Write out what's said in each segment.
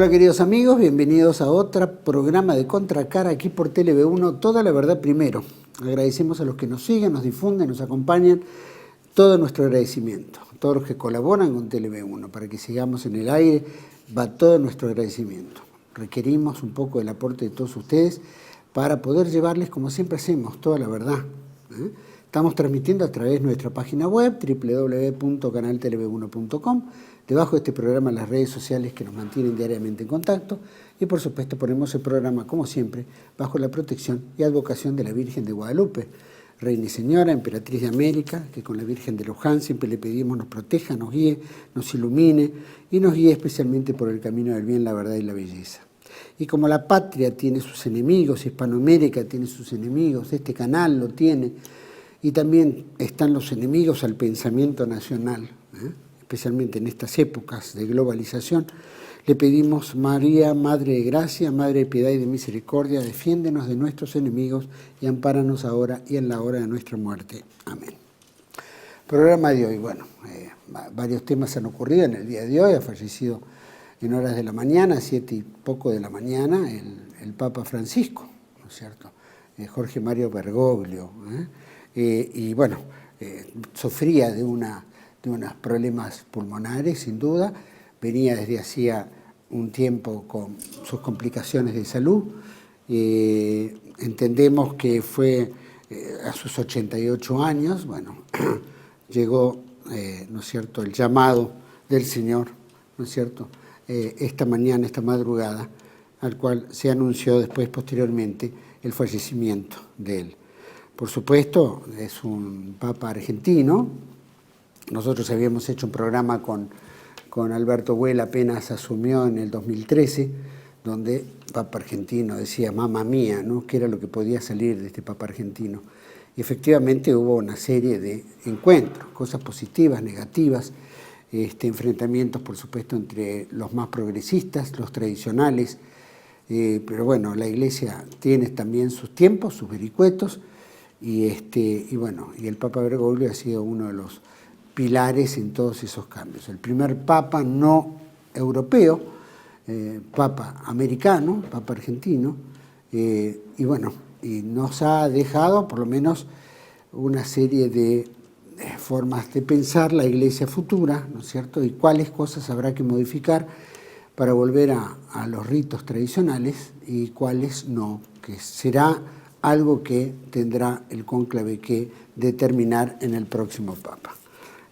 Hola queridos amigos, bienvenidos a otro programa de Contracara aquí por TLV1, Toda la Verdad Primero. Agradecemos a los que nos siguen, nos difunden, nos acompañan, todo nuestro agradecimiento. Todos los que colaboran con TLV1 para que sigamos en el aire, va todo nuestro agradecimiento. Requerimos un poco del aporte de todos ustedes para poder llevarles, como siempre hacemos, toda la verdad. Estamos transmitiendo a través de nuestra página web, www.canaltelv1.com. Debajo de este programa las redes sociales que nos mantienen diariamente en contacto y por supuesto ponemos el programa, como siempre, bajo la protección y advocación de la Virgen de Guadalupe, Reina y Señora, Emperatriz de América, que con la Virgen de Luján siempre le pedimos nos proteja, nos guíe, nos ilumine y nos guíe especialmente por el camino del bien, la verdad y la belleza. Y como la patria tiene sus enemigos, Hispanoamérica tiene sus enemigos, este canal lo tiene, y también están los enemigos al pensamiento nacional, especialmente en estas épocas de globalización, le pedimos, María, Madre de Gracia, Madre de Piedad y de Misericordia, defiéndenos de nuestros enemigos y ampáranos ahora y en la hora de nuestra muerte. Amén. Programa de hoy, bueno, varios temas han ocurrido en el día de hoy, ha fallecido en horas de la mañana, 7 y poco de la mañana, el Papa Francisco, ¿no es cierto? Jorge Mario Bergoglio, y bueno, sufría de unos problemas pulmonares, sin duda, venía desde hacía un tiempo con sus complicaciones de salud, entendemos que fue a sus 88 años, bueno, llegó, ¿no es cierto?, el llamado del Señor, ¿no es cierto?, esta mañana, esta madrugada, al cual se anunció después, posteriormente, el fallecimiento de él. Por supuesto, es un papa argentino. Nosotros habíamos hecho un programa con Alberto Huel, apenas asumió en el 2013, donde papa argentino decía, mamma mía, ¿no?, qué era lo que podía salir de este papa argentino. Y efectivamente hubo una serie de encuentros, cosas positivas, negativas, enfrentamientos, por supuesto, entre los más progresistas, los tradicionales, pero bueno, la Iglesia tiene también sus tiempos, sus vericuetos, y bueno, y el Papa Bergoglio ha sido uno de los pilares en todos esos cambios. El primer Papa no europeo, Papa americano, Papa argentino, y bueno, y nos ha dejado por lo menos una serie de formas de pensar la Iglesia futura, ¿no es cierto?, y cuáles cosas habrá que modificar para volver a los ritos tradicionales y cuáles no, que será algo que tendrá el cónclave que determinar en el próximo Papa.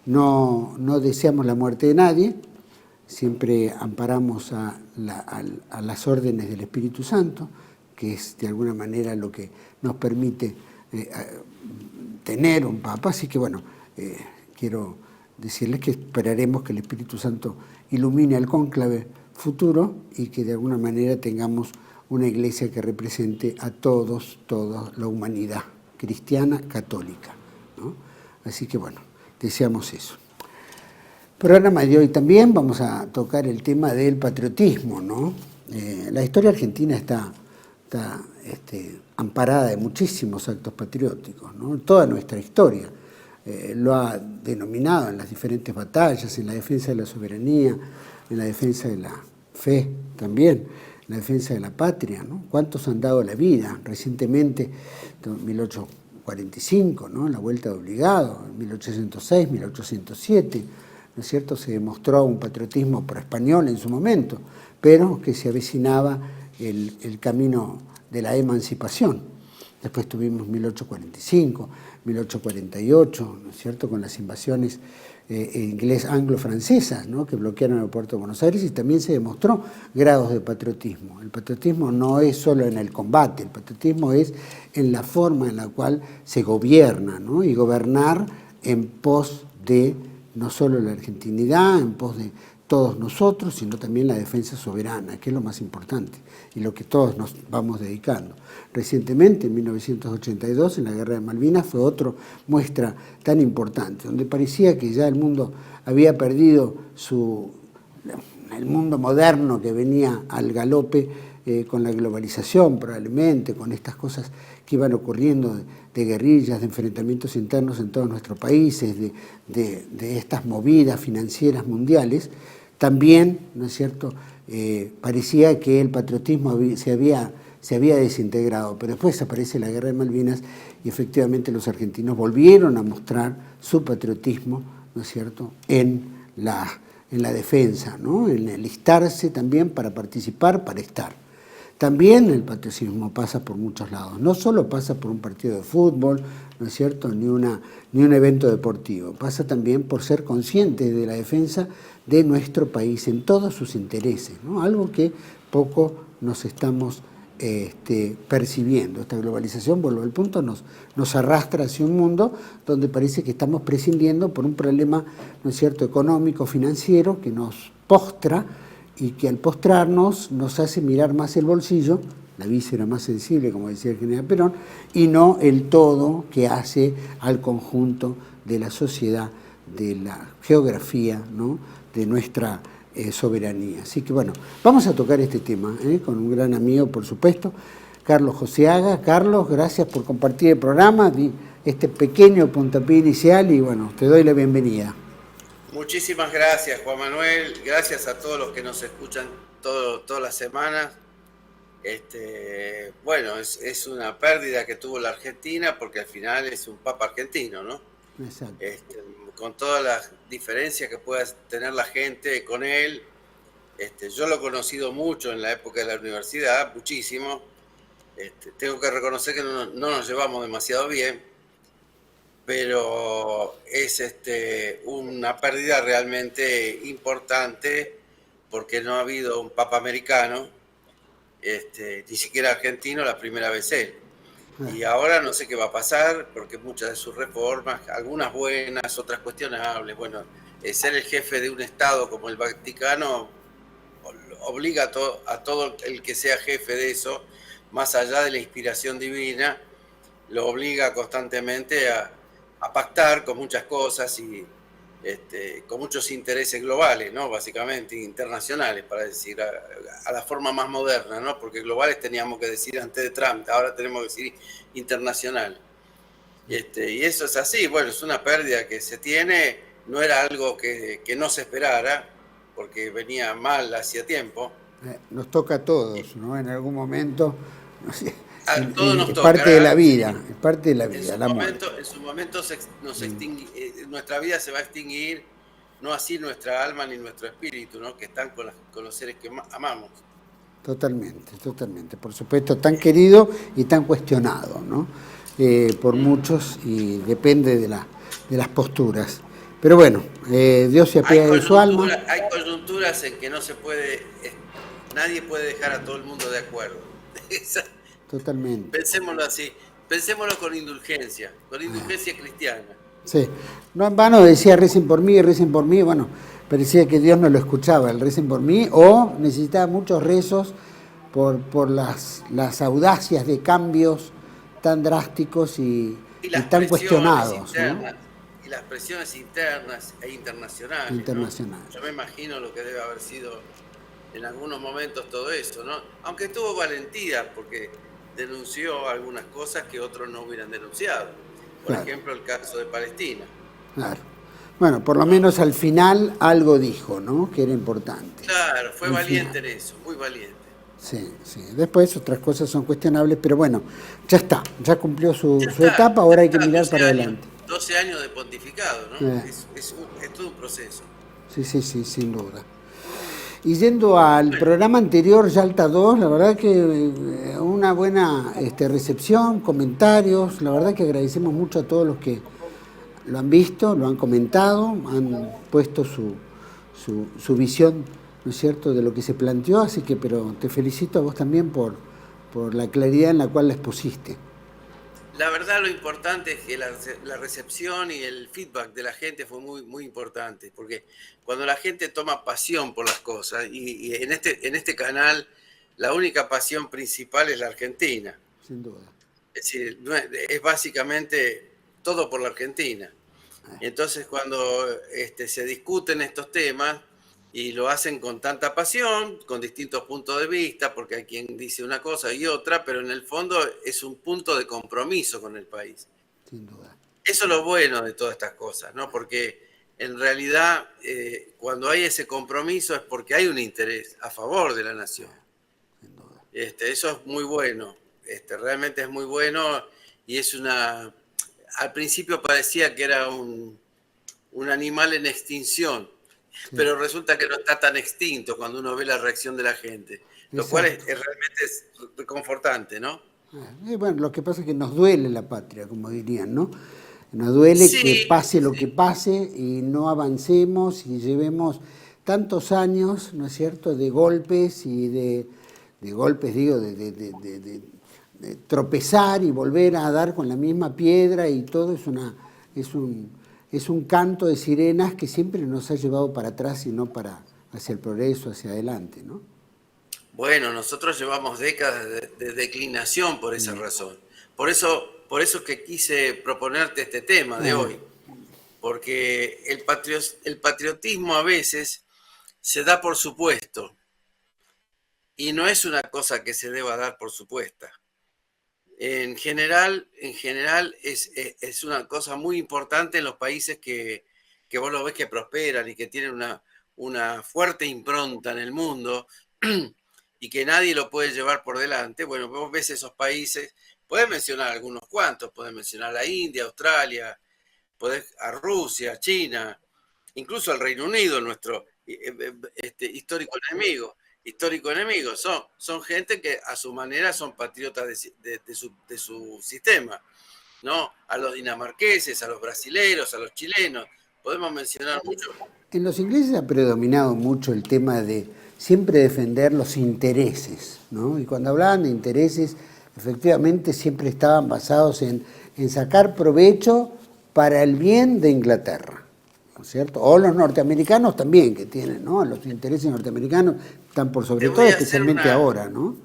No deseamos la muerte de nadie, siempre amparamos a las órdenes del Espíritu Santo, que es de alguna manera lo que nos permite tener un Papa, así que bueno, quiero decirles que esperaremos que el Espíritu Santo ilumine el cónclave futuro y que de alguna manera tengamos una iglesia que represente a toda la humanidad cristiana, católica, ¿no? Así que bueno, deseamos eso. Programa de hoy también vamos a tocar el tema del patriotismo, ¿no? La historia argentina está amparada de muchísimos actos patrióticos, ¿no? Toda nuestra historia lo ha denominado en las diferentes batallas, en la defensa de la soberanía, en la defensa de la fe también, la defensa de la patria, ¿no? ¿Cuántos han dado la vida? Recientemente, en 1845, ¿no?, la Vuelta de Obligado, en 1806, 1807, ¿no es cierto?, se demostró un patriotismo pro-español en su momento, pero que se avecinaba el camino de la emancipación. Después tuvimos 1845, 1848, ¿no es cierto?, con las invasiones inglés-anglo-francesas, ¿no?, que bloquearon el aeropuerto de Buenos Aires, y también se demostró grados de patriotismo. El patriotismo no es solo en el combate, el patriotismo es en la forma en la cual se gobierna, ¿no?, y gobernar en pos de no solo la argentinidad, en pos de todos nosotros, sino también la defensa soberana, que es lo más importante y lo que todos nos vamos dedicando. Recientemente, en 1982, en la Guerra de Malvinas, fue otra muestra tan importante, donde parecía que ya el mundo había perdido el mundo moderno que venía al galope con la globalización, probablemente, con estas cosas que iban ocurriendo de guerrillas, de enfrentamientos internos en todos nuestros países, de estas movidas financieras mundiales. También, ¿no es cierto?, parecía que el patriotismo se había desintegrado, pero después aparece la Guerra de Malvinas y efectivamente los argentinos volvieron a mostrar su patriotismo, ¿no es cierto?, en la defensa, ¿no?, en alistarse también para participar, para estar. También el patriotismo pasa por muchos lados, no solo pasa por un partido de fútbol, ¿no es cierto?, ni un evento deportivo, pasa también por ser conscientes de la defensa de nuestro país en todos sus intereses, ¿no?, algo que poco nos estamos percibiendo. Esta globalización, vuelvo al punto, nos arrastra hacia un mundo donde parece que estamos prescindiendo por un problema, ¿no es cierto?, económico, financiero, que nos postra y que al postrarnos nos hace mirar más el bolsillo, la víscera más sensible, como decía el general Perón, y no el todo que hace al conjunto de la sociedad, de la geografía, ¿no?, de nuestra soberanía. Así que bueno, vamos a tocar este tema con un gran amigo, por supuesto, Carlos Joseaga. Carlos, gracias por compartir el programa, este pequeño puntapié inicial y bueno, te doy la bienvenida. Muchísimas gracias, Juan Manuel. Gracias a todos los que nos escuchan todas las semanas. Bueno, es una pérdida que tuvo la Argentina porque al final es un papa argentino, ¿no? Exacto. Con todas las diferencias que pueda tener la gente con él. Yo lo he conocido mucho en la época de la universidad, muchísimo. Tengo que reconocer que no nos llevamos demasiado bien, pero es una pérdida realmente importante porque no ha habido un papa americano, ni siquiera argentino, la primera vez él. Y ahora no sé qué va a pasar, porque muchas de sus reformas, algunas buenas, otras cuestionables, bueno, ser el jefe de un Estado como el Vaticano obliga a todo el que sea jefe de eso, más allá de la inspiración divina, lo obliga constantemente a pactar con muchas cosas y con muchos intereses globales, ¿no? Básicamente internacionales, para decir, a la forma más moderna, ¿no? Porque globales teníamos que decir antes de Trump, ahora tenemos que decir internacional. Y eso es así, bueno, es una pérdida que se tiene, no era algo que no se esperara, porque venía mal hacía tiempo. Nos toca a todos, ¿no? En algún momento, no sé, Todo nos es toca. parte de la vida, es parte de la vida, la muerte. En su momento nuestra vida se va a extinguir, no así nuestra alma ni nuestro espíritu, ¿no?, que están con los seres que amamos. Totalmente, totalmente. Por supuesto, tan querido y tan cuestionado, ¿no? Por muchos y depende de las posturas. Pero bueno, Dios se apiade de su alma. Hay coyunturas en que no se puede, nadie puede dejar a todo el mundo de acuerdo. Totalmente. Pensémoslo así, pensémoslo con indulgencia cristiana. Sí, no en vano decía recen por mí, bueno, parecía que Dios no lo escuchaba, el recen por mí, o necesitaba muchos rezos por las audacias de cambios tan drásticos y tan cuestionados, internas, ¿no? Y las presiones internas e internacionales. ¿No? Yo me imagino lo que debe haber sido en algunos momentos todo eso, ¿no? Aunque tuvo valentía, porque denunció algunas cosas que otros no hubieran denunciado. Por ejemplo, el caso de Palestina. Claro. Bueno, por lo menos al final algo dijo, ¿no?, que era importante. Claro, fue valiente en eso, muy valiente. Sí, sí. Después otras cosas son cuestionables, pero bueno, ya está, ya cumplió su etapa, ahora hay que mirar para adelante. 12 años de pontificado, ¿no? Es todo un proceso. Sí, sí, sí, sin duda. Y yendo al programa anterior, Yalta 2, la verdad que una buena recepción, comentarios, la verdad que agradecemos mucho a todos los que lo han visto, lo han comentado, han puesto su visión, ¿no es cierto?, de lo que se planteó, así que, pero te felicito a vos también por la claridad en la cual la expusiste. La verdad, lo importante es que la recepción y el feedback de la gente fue muy, muy importante, porque cuando la gente toma pasión por las cosas, y en este canal la única pasión principal es la Argentina. Sin duda. Es decir, es básicamente todo por la Argentina. Entonces, cuando se discuten estos temas y lo hacen con tanta pasión, con distintos puntos de vista, porque hay quien dice una cosa y otra, pero en el fondo es un punto de compromiso con el país. Sin duda. Eso es lo bueno de todas estas cosas, ¿no? Porque en realidad cuando hay ese compromiso es porque hay un interés a favor de la nación. Eso es muy bueno, realmente es muy bueno y es una... Al principio parecía que era un animal en extinción, Sí. pero resulta que no está tan extinto cuando uno ve la reacción de la gente, lo cual realmente es reconfortante, ¿no? Y bueno, lo que pasa es que nos duele la patria, como dirían, ¿no? Nos duele que Sí, pase lo sí. que pase y no avancemos y llevemos tantos años, ¿no es cierto?, de golpes y de golpes, digo, de tropezar y volver a dar con la misma piedra y todo es un canto de sirenas que siempre nos ha llevado para atrás y no hacia el progreso, hacia adelante, ¿no? Bueno, nosotros llevamos décadas de declinación por esa razón. Por eso que quise proponerte este tema de hoy, porque el patriotismo a veces se da por supuesto y no es una cosa que se deba dar por supuesta. En general es una cosa muy importante en los países que vos lo ves que prosperan y que tienen una fuerte impronta en el mundo y que nadie lo puede llevar por delante. Bueno, vos ves esos países, podés mencionar algunos cuantos, podés mencionar a India, Australia, podés a Rusia, China, incluso al Reino Unido, nuestro histórico enemigo. Son gente que a su manera son patriotas de su sistema, ¿no? A los dinamarqueses, a los brasileros, a los chilenos, podemos mencionar mucho. En los ingleses ha predominado mucho el tema de siempre defender los intereses, ¿no? Y cuando hablaban de intereses, efectivamente siempre estaban basados en sacar provecho para el bien de Inglaterra, ¿no es cierto? O los norteamericanos también, que tienen, ¿no? Los intereses norteamericanos están por sobre todo, especialmente ahora, ¿no?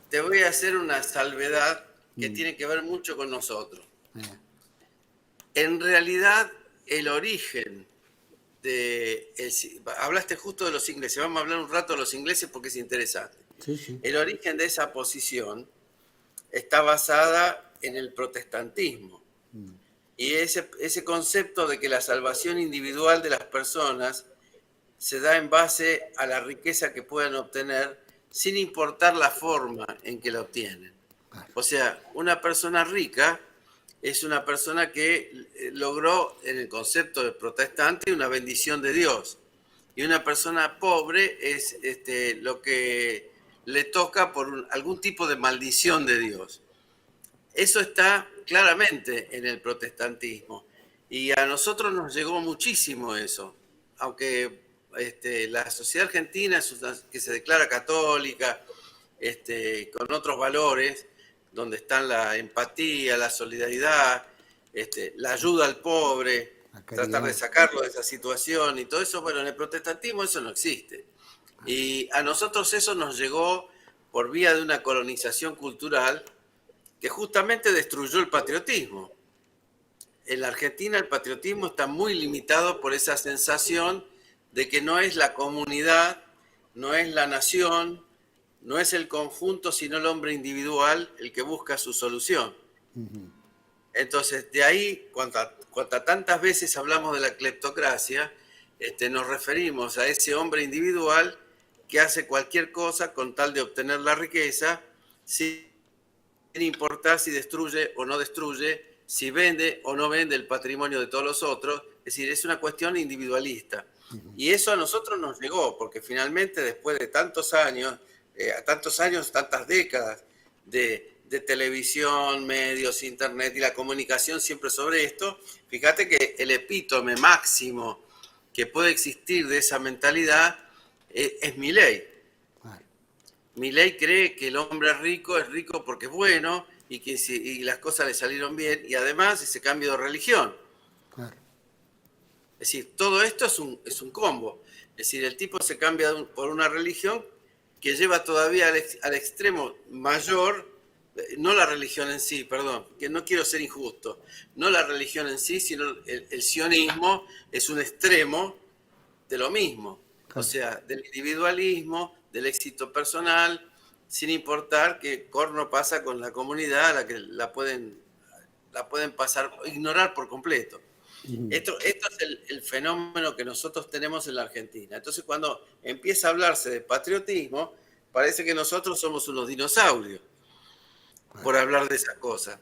Te voy a hacer una salvedad que tiene que ver mucho con nosotros. En realidad, el origen hablaste justo de los ingleses, vamos a hablar un rato de los ingleses porque es interesante. Sí, sí. El origen de esa posición está basada en el protestantismo. Y ese concepto de que la salvación individual de las personas se da en base a la riqueza que puedan obtener sin importar la forma en que la obtienen. O sea, una persona rica es una persona que logró, en el concepto de protestante, una bendición de Dios. Y una persona pobre es lo que le toca por algún tipo de maldición de Dios. Eso está claramente en el protestantismo. Y a nosotros nos llegó muchísimo eso. Aunque la sociedad argentina es una que se declara católica, con otros valores, donde están la empatía, la solidaridad, la ayuda al pobre, tratar de sacarlo de esa situación y todo eso. Bueno, en el protestantismo eso no existe. Y a nosotros eso nos llegó por vía de una colonización cultural que justamente destruyó el patriotismo. En la Argentina el patriotismo está muy limitado por esa sensación de que no es la comunidad, no es la nación, no es el conjunto, sino el hombre individual el que busca su solución. Entonces, de ahí, cuando tantas veces hablamos de la cleptocracia, nos referimos a ese hombre individual que hace cualquier cosa con tal de obtener la riqueza, sin importar si destruye o no destruye, si vende o no vende el patrimonio de todos los otros. Es decir, es una cuestión individualista. Y eso a nosotros nos llegó, porque finalmente después de tantos años, tantas décadas de televisión, medios, internet y la comunicación siempre sobre esto, fíjate que el epítome máximo que puede existir de esa mentalidad es Milei. Milei cree que el hombre rico es rico porque es bueno y que y las cosas le salieron bien, y además ese cambio de religión. Claro. Es decir, todo esto es un combo. Es decir, el tipo se cambia por una religión que lleva todavía al extremo mayor, no la religión en sí, perdón, que no quiero ser injusto, no la religión en sí, sino el sionismo es un extremo de lo mismo. Claro. O sea, del individualismo, del éxito personal, sin importar qué corno pasa con la comunidad a la que la pueden pasar, ignorar por completo. Esto es el fenómeno que nosotros tenemos en la Argentina. Entonces, cuando empieza a hablarse de patriotismo, parece que nosotros somos unos dinosaurios por hablar de esas cosas.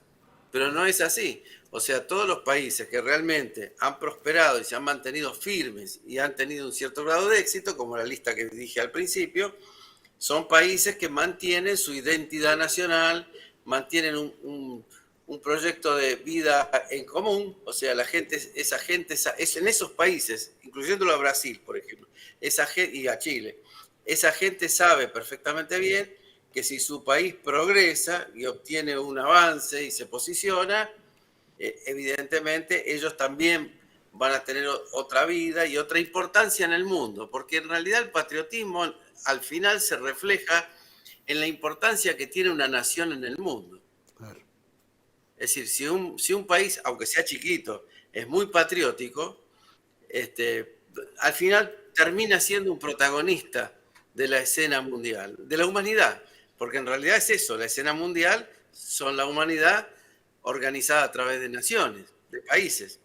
Pero no es así. O sea, todos los países que realmente han prosperado y se han mantenido firmes y han tenido un cierto grado de éxito, como la lista que dije al principio, son países que mantienen su identidad nacional, mantienen un proyecto de vida en común, o sea, la gente, esa gente, es en esos países, incluyéndolo a Brasil, por ejemplo, esa gente, y a Chile, esa gente sabe perfectamente bien que si su país progresa y obtiene un avance y se posiciona, evidentemente ellos también van a tener otra vida y otra importancia en el mundo, porque en realidad el patriotismo al final se refleja en la importancia que tiene una nación en el mundo. Claro. Es decir, si un país, aunque sea chiquito, es muy patriótico, al final termina siendo un protagonista de la escena mundial, de la humanidad, porque en realidad es eso, la escena mundial son la humanidad organizada a través de naciones, de países.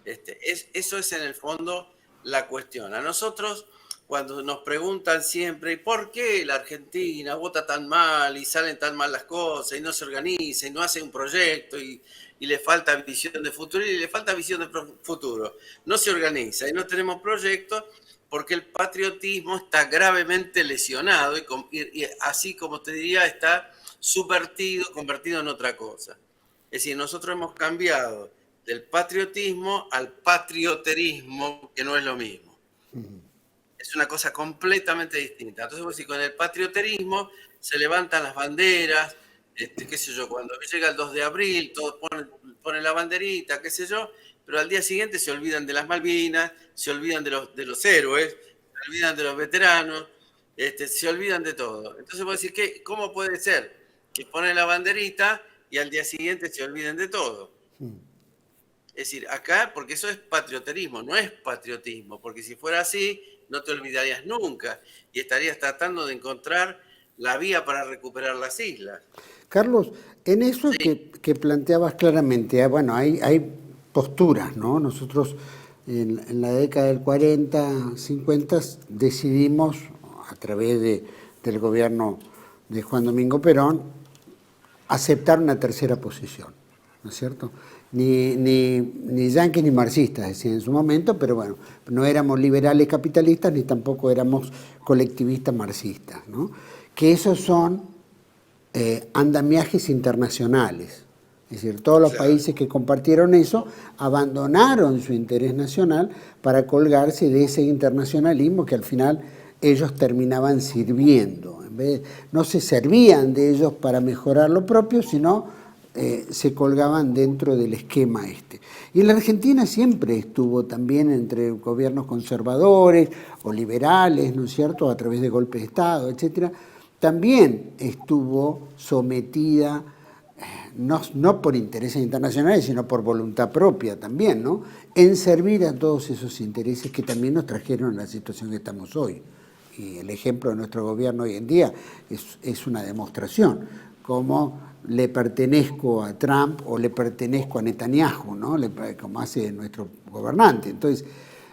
Eso es en el fondo la cuestión. A nosotros, cuando nos preguntan siempre, ¿por qué la Argentina vota tan mal y salen tan mal las cosas y no se organiza y no hace un proyecto y le falta visión de futuro y le falta visión de futuro? No se organiza y no tenemos proyectos porque el patriotismo está gravemente lesionado y así como te diría, está subvertido, convertido en otra cosa. Es decir, nosotros hemos cambiado del patriotismo al patrioterismo, que no es lo mismo. Es una cosa completamente distinta. Entonces, con el patrioterismo se levantan las banderas, qué sé yo, cuando llega el 2 de abril, todos ponen la banderita, qué sé yo, pero al día siguiente se olvidan de las Malvinas, se olvidan de los héroes, se olvidan de los veteranos, se olvidan de todo. Entonces vos decís, ¿cómo puede ser que ponen la banderita y al día siguiente se olviden de todo? Es decir, acá, porque eso es patrioterismo, no es patriotismo, porque si fuera así, no te olvidarías nunca y estarías tratando de encontrar la vía para recuperar las islas. Carlos, en eso sí, que planteabas claramente, bueno, hay posturas, ¿no? Nosotros en la década del 40, 50 decidimos, a través del gobierno de Juan Domingo Perón, aceptar una tercera posición, ¿no es cierto? Ni yanquis ni marxistas, decía en su momento, pero bueno, no éramos liberales capitalistas ni tampoco éramos colectivistas marxistas, ¿no? Que esos son andamiajes internacionales. Es decir, todos los países que compartieron eso abandonaron su interés nacional para colgarse de ese internacionalismo que al final ellos terminaban sirviendo. En vez no se servían de ellos para mejorar lo propio, sino se colgaban dentro del esquema este. Y la Argentina siempre estuvo también entre gobiernos conservadores o liberales, ¿no es cierto?, a través de golpes de Estado, etcétera. También estuvo sometida, no por intereses internacionales, sino por voluntad propia también, ¿no?, en servir a todos esos intereses que también nos trajeron a la situación que estamos hoy. Y el ejemplo de nuestro gobierno hoy en día es una demostración, como le pertenezco a Trump o le pertenezco a Netanyahu, ¿no?, como hace nuestro gobernante. Entonces,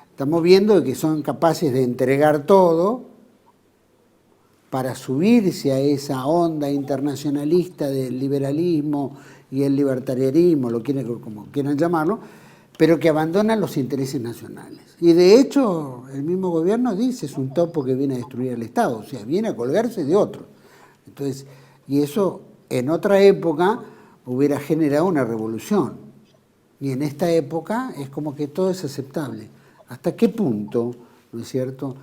estamos viendo que son capaces de entregar todo para subirse a esa onda internacionalista del liberalismo y el libertarianismo, como quieran llamarlo, pero que abandonan los intereses nacionales. Y de hecho, el mismo gobierno dice, es un topo que viene a destruir el Estado, o sea, viene a colgarse de otro. Entonces, y eso en otra época hubiera generado una revolución. Y en esta época es como que todo es aceptable. ¿Hasta qué punto, no es cierto?,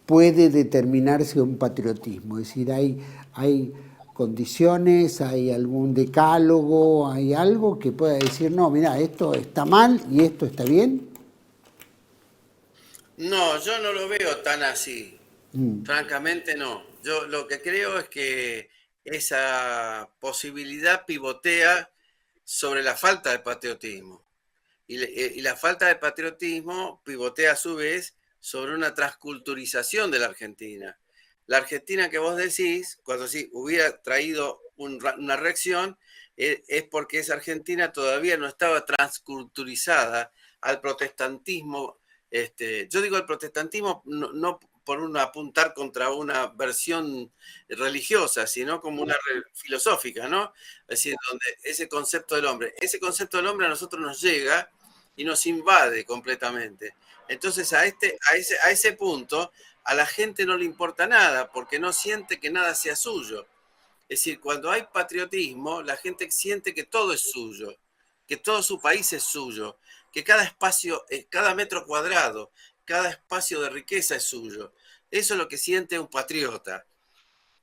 puede determinarse un patriotismo? Es decir, hay condiciones, hay algún decálogo, hay algo que pueda decir, no, mira, esto está mal y esto está bien. No, yo no lo veo tan así. Francamente no. Yo lo que creo es que esa posibilidad pivotea sobre la falta de patriotismo. Y la falta de patriotismo pivotea a su vez sobre una transculturización de la Argentina. La Argentina que vos decís, cuando sí hubiera traído una reacción, es porque esa Argentina todavía no estaba transculturizada al protestantismo. Yo digo el protestantismo no por apuntar contra una versión religiosa, sino como una filosófica, ¿no? Es decir, donde ese concepto del hombre a nosotros nos llega y nos invade completamente. Entonces a ese punto a la gente no le importa nada porque no siente que nada sea suyo. Es decir, cuando hay patriotismo, la gente siente que todo es suyo, que todo su país es suyo, que cada espacio, cada metro cuadrado, cada espacio de riqueza es suyo. Eso es lo que siente un patriota,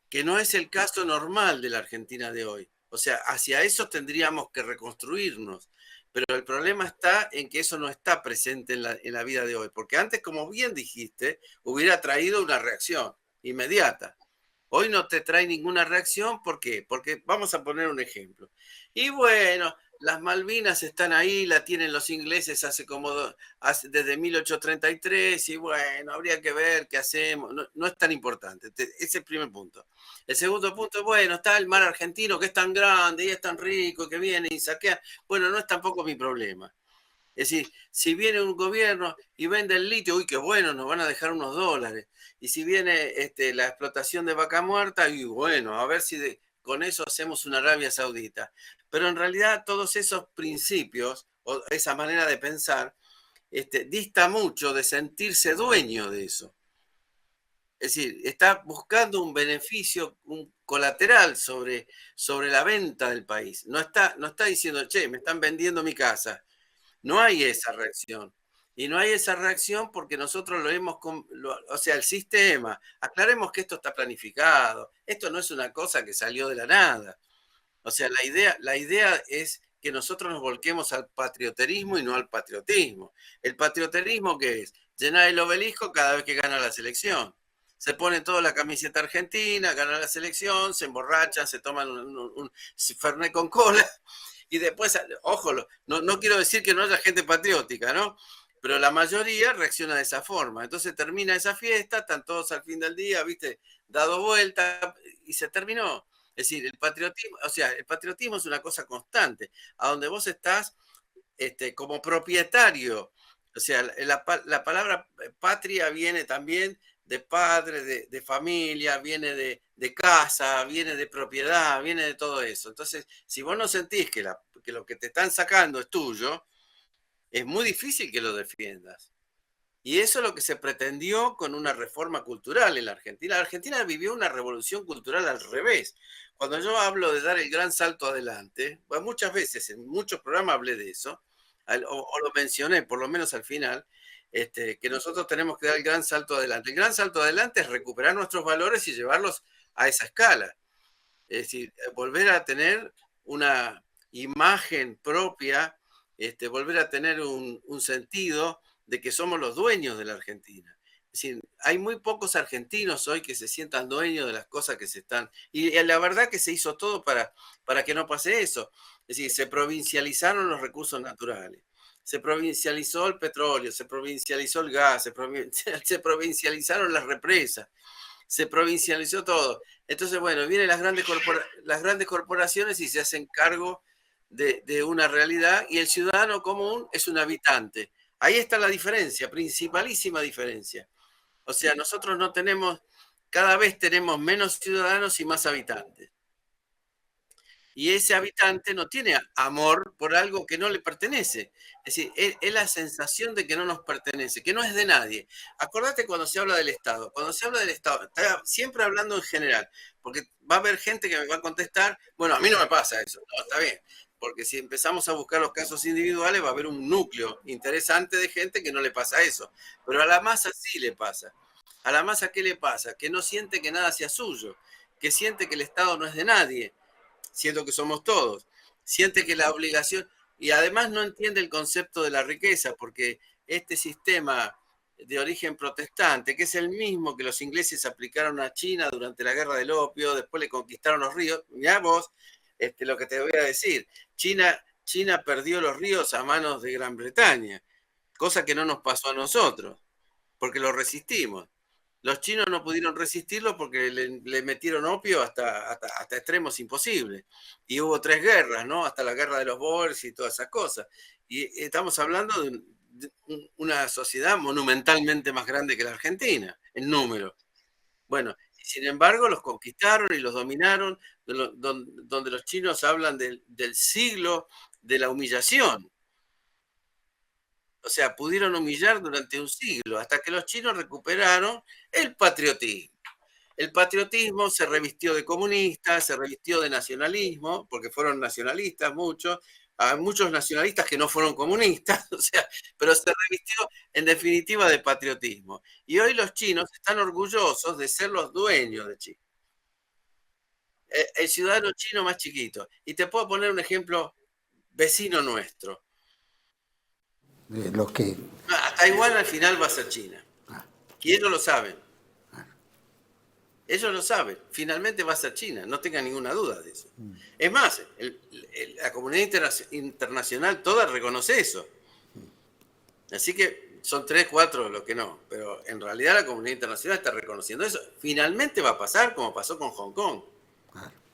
que no es el caso normal de la Argentina de hoy. O sea, hacia eso tendríamos que reconstruirnos. Pero el problema está en que eso no está presente en la vida de hoy. Porque antes, como bien dijiste, hubiera traído una reacción inmediata. Hoy no te trae ninguna reacción, ¿por qué? Porque vamos a poner un ejemplo. Y bueno, las Malvinas están ahí, la tienen los ingleses desde 1833 y bueno, habría que ver qué hacemos. No, no es tan importante. Ese es el primer punto. El segundo punto, bueno, está el mar argentino que es tan grande y es tan rico que viene y saquea. Bueno, no es tampoco mi problema. Es decir, si viene un gobierno y vende el litio, uy, qué bueno, nos van a dejar unos dólares. Y si viene la explotación de vaca muerta, y bueno, a ver si con eso hacemos una Arabia Saudita. Pero en realidad todos esos principios, o esa manera de pensar, dista mucho de sentirse dueño de eso. Es decir, está buscando un beneficio, un colateral sobre la venta del país. No está diciendo, che, me están vendiendo mi casa. No hay esa reacción. Y no hay esa reacción porque nosotros o sea, el sistema, aclaremos que esto está planificado, esto no es una cosa que salió de la nada. O sea, la idea es que nosotros nos volquemos al patrioterismo y no al patriotismo. ¿El patrioterismo qué es? Llenar el obelisco cada vez que gana la selección. Se pone toda la camiseta argentina, gana la selección, se emborrachan, se toman un fernet con cola y después, ojo, no quiero decir que no haya gente patriótica, ¿no? Pero la mayoría reacciona de esa forma. Entonces termina esa fiesta, están todos al fin del día, ¿viste? Dado vuelta y se terminó. Es decir, el patriotismo, o sea, el patriotismo es una cosa constante, a donde vos estás como propietario. O sea, la palabra patria viene también de padre, de familia, viene de casa, viene de propiedad, viene de todo eso. Entonces, si vos no sentís que lo que te están sacando es tuyo, es muy difícil que lo defiendas. Y eso es lo que se pretendió con una reforma cultural en la Argentina. La Argentina vivió una revolución cultural al revés. Cuando yo hablo de dar el gran salto adelante, bueno, muchas veces en muchos programas hablé de eso, o lo mencioné, por lo menos al final, que nosotros tenemos que dar el gran salto adelante. El gran salto adelante es recuperar nuestros valores y llevarlos a esa escala. Es decir, volver a tener una imagen propia, volver a tener un sentido de que somos los dueños de la Argentina. Es decir, hay muy pocos argentinos hoy que se sientan dueños de las cosas que se están... Y la verdad que se hizo todo para que no pase eso. Es decir, se provincializaron los recursos naturales, se provincializó el petróleo, se provincializó el gas, se provincializaron las represas, se provincializó todo. Entonces, bueno, vienen las grandes corporaciones y se hacen cargo de una realidad y el ciudadano común es un habitante. Ahí está la diferencia, principalísima diferencia. O sea, nosotros no tenemos, cada vez tenemos menos ciudadanos y más habitantes. Y ese habitante no tiene amor por algo que no le pertenece. Es decir, es la sensación de que no nos pertenece, que no es de nadie. Acordate cuando se habla del Estado. Cuando se habla del Estado, está siempre hablando en general, porque va a haber gente que me va a contestar, bueno, a mí no me pasa eso. No, está bien, porque si empezamos a buscar los casos individuales va a haber un núcleo interesante de gente que no le pasa eso. Pero a la masa sí le pasa. A la masa, ¿qué le pasa? Que no siente que nada sea suyo, que siente que el Estado no es de nadie, siento que somos todos, siente que la obligación, y además no entiende el concepto de la riqueza, porque este sistema de origen protestante, que es el mismo que los ingleses aplicaron a China durante la guerra del opio, después le conquistaron los ríos, mirá vos lo que te voy a decir, China perdió los ríos a manos de Gran Bretaña, cosa que no nos pasó a nosotros, porque lo resistimos. Los chinos no pudieron resistirlo porque le metieron opio hasta extremos imposibles. Y hubo 3 guerras, ¿no? Hasta la guerra de los Boers y todas esas cosas. Y estamos hablando de una sociedad monumentalmente más grande que la Argentina, en número. Bueno, sin embargo, los conquistaron y los dominaron, donde los chinos hablan del siglo de la humillación. O sea, pudieron humillar durante un siglo, hasta que los chinos recuperaron el patriotismo. El patriotismo se revistió de comunista, se revistió de nacionalismo, porque fueron nacionalistas muchos, hay muchos nacionalistas que no fueron comunistas, o sea, pero se revistió en definitiva de patriotismo. Y hoy los chinos están orgullosos de ser los dueños de China. El ciudadano chino más chiquito. Y te puedo poner un ejemplo vecino nuestro. Los que... Taiwán al final va a ser China. Y ellos lo saben. Ellos lo saben. Finalmente va a ser China. No tengan ninguna duda de eso. Es más, la comunidad internacional toda reconoce eso. Así que son 3, 4 los que no. Pero en realidad la comunidad internacional está reconociendo eso. Finalmente va a pasar como pasó con Hong Kong.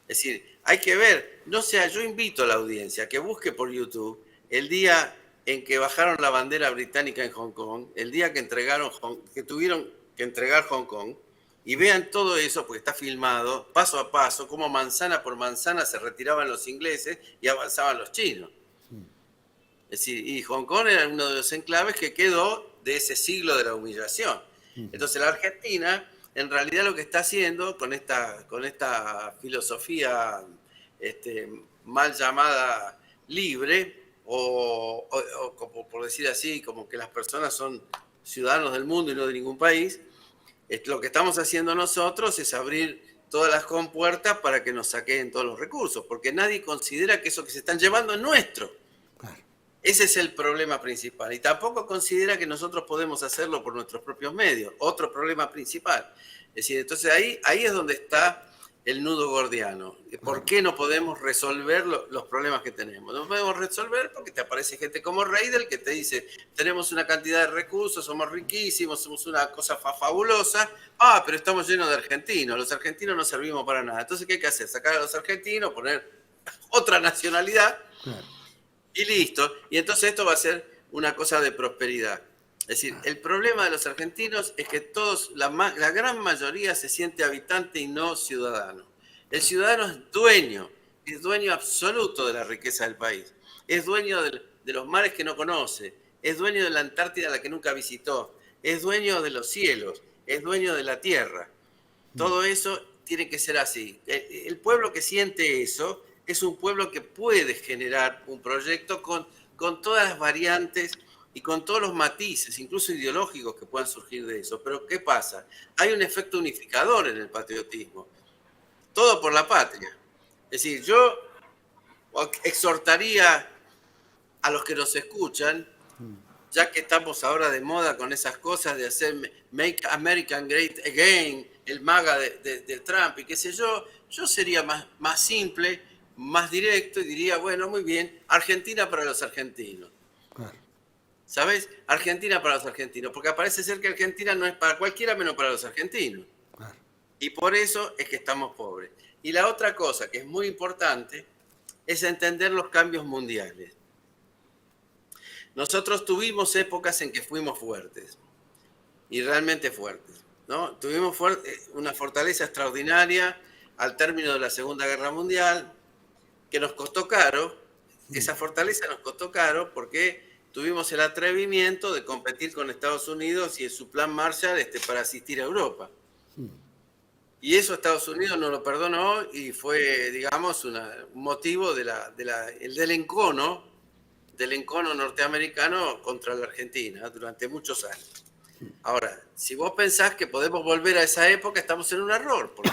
Es decir, hay que ver. No sea, yo invito a la audiencia a que busque por YouTube el día en que bajaron la bandera británica en Hong Kong, el día que tuvieron que entregar Hong Kong, y vean todo eso, porque está filmado, paso a paso, cómo manzana por manzana se retiraban los ingleses y avanzaban los chinos. Es decir, y Hong Kong era uno de los enclaves que quedó de ese siglo de la humillación. Entonces la Argentina, en realidad lo que está haciendo con esta filosofía mal llamada libre, o como por decir así, como que las personas son ciudadanos del mundo y no de ningún país, lo que estamos haciendo nosotros es abrir todas las compuertas para que nos saquen todos los recursos, porque nadie considera que eso que se están llevando es nuestro. Ese es el problema principal. Y tampoco considera que nosotros podemos hacerlo por nuestros propios medios. Otro problema principal. Es decir, entonces ahí es donde está el nudo gordiano. ¿Por qué no podemos resolver los problemas que tenemos? No podemos resolver porque te aparece gente como Reidel que te dice, tenemos una cantidad de recursos, somos riquísimos, somos una cosa fabulosa, pero estamos llenos de argentinos, los argentinos no servimos para nada. Entonces, ¿qué hay que hacer? Sacar a los argentinos, poner otra nacionalidad y listo. Y entonces esto va a ser una cosa de prosperidad. Es decir, el problema de los argentinos es que la gran mayoría se siente habitante y no ciudadano. El ciudadano es dueño absoluto de la riqueza del país. Es dueño de los mares que no conoce, es dueño de la Antártida a la que nunca visitó, es dueño de los cielos, es dueño de la tierra. Todo eso tiene que ser así. El pueblo que siente eso es un pueblo que puede generar un proyecto con todas las variantes y con todos los matices, incluso ideológicos que puedan surgir de eso. Pero ¿qué pasa? Hay un efecto unificador en el patriotismo. Todo por la patria. Es decir, yo exhortaría a los que nos escuchan, ya que estamos ahora de moda con esas cosas de hacer Make America Great Again, el MAGA de Trump y qué sé yo sería más simple, más directo y diría, bueno, muy bien, Argentina para los argentinos. ¿Sabes? Argentina para los argentinos, porque parece ser que Argentina no es para cualquiera menos para los argentinos. Y por eso es que estamos pobres. Y la otra cosa que es muy importante es entender los cambios mundiales. Nosotros tuvimos épocas en que fuimos fuertes, y realmente fuertes, ¿no? Tuvimos una fortaleza extraordinaria al término de la Segunda Guerra Mundial, que nos costó caro. Esa fortaleza nos costó caro porque tuvimos el atrevimiento de competir con Estados Unidos y en su plan Marshall para asistir a Europa. Y eso Estados Unidos no lo perdonó y fue, digamos, un motivo del encono norteamericano contra la Argentina durante muchos años. Ahora, si vos pensás que podemos volver a esa época, estamos en un error, porque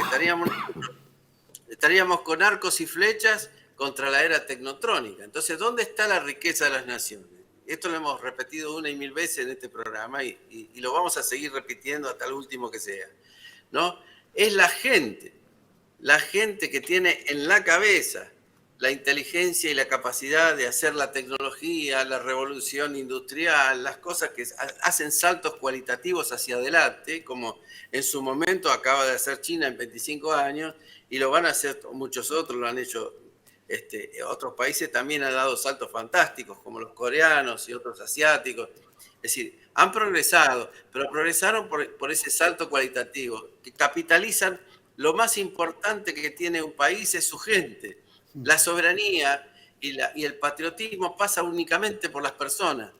estaríamos con arcos y flechas contra la era tecnotrónica. Entonces, ¿dónde está la riqueza de las naciones? Esto lo hemos repetido 1 y 1000 veces en este programa y lo vamos a seguir repitiendo hasta el último que sea, ¿no? Es la gente que tiene en la cabeza la inteligencia y la capacidad de hacer la tecnología, la revolución industrial, las cosas que hacen saltos cualitativos hacia adelante, como en su momento acaba de hacer China en 25 años, y lo van a hacer muchos otros, lo han hecho otros países, también han dado saltos fantásticos, como los coreanos y otros asiáticos. Es decir, han progresado, pero progresaron por ese salto cualitativo, que capitalizan lo más importante que tiene un país es su gente. La soberanía y el patriotismo pasa únicamente por las personas.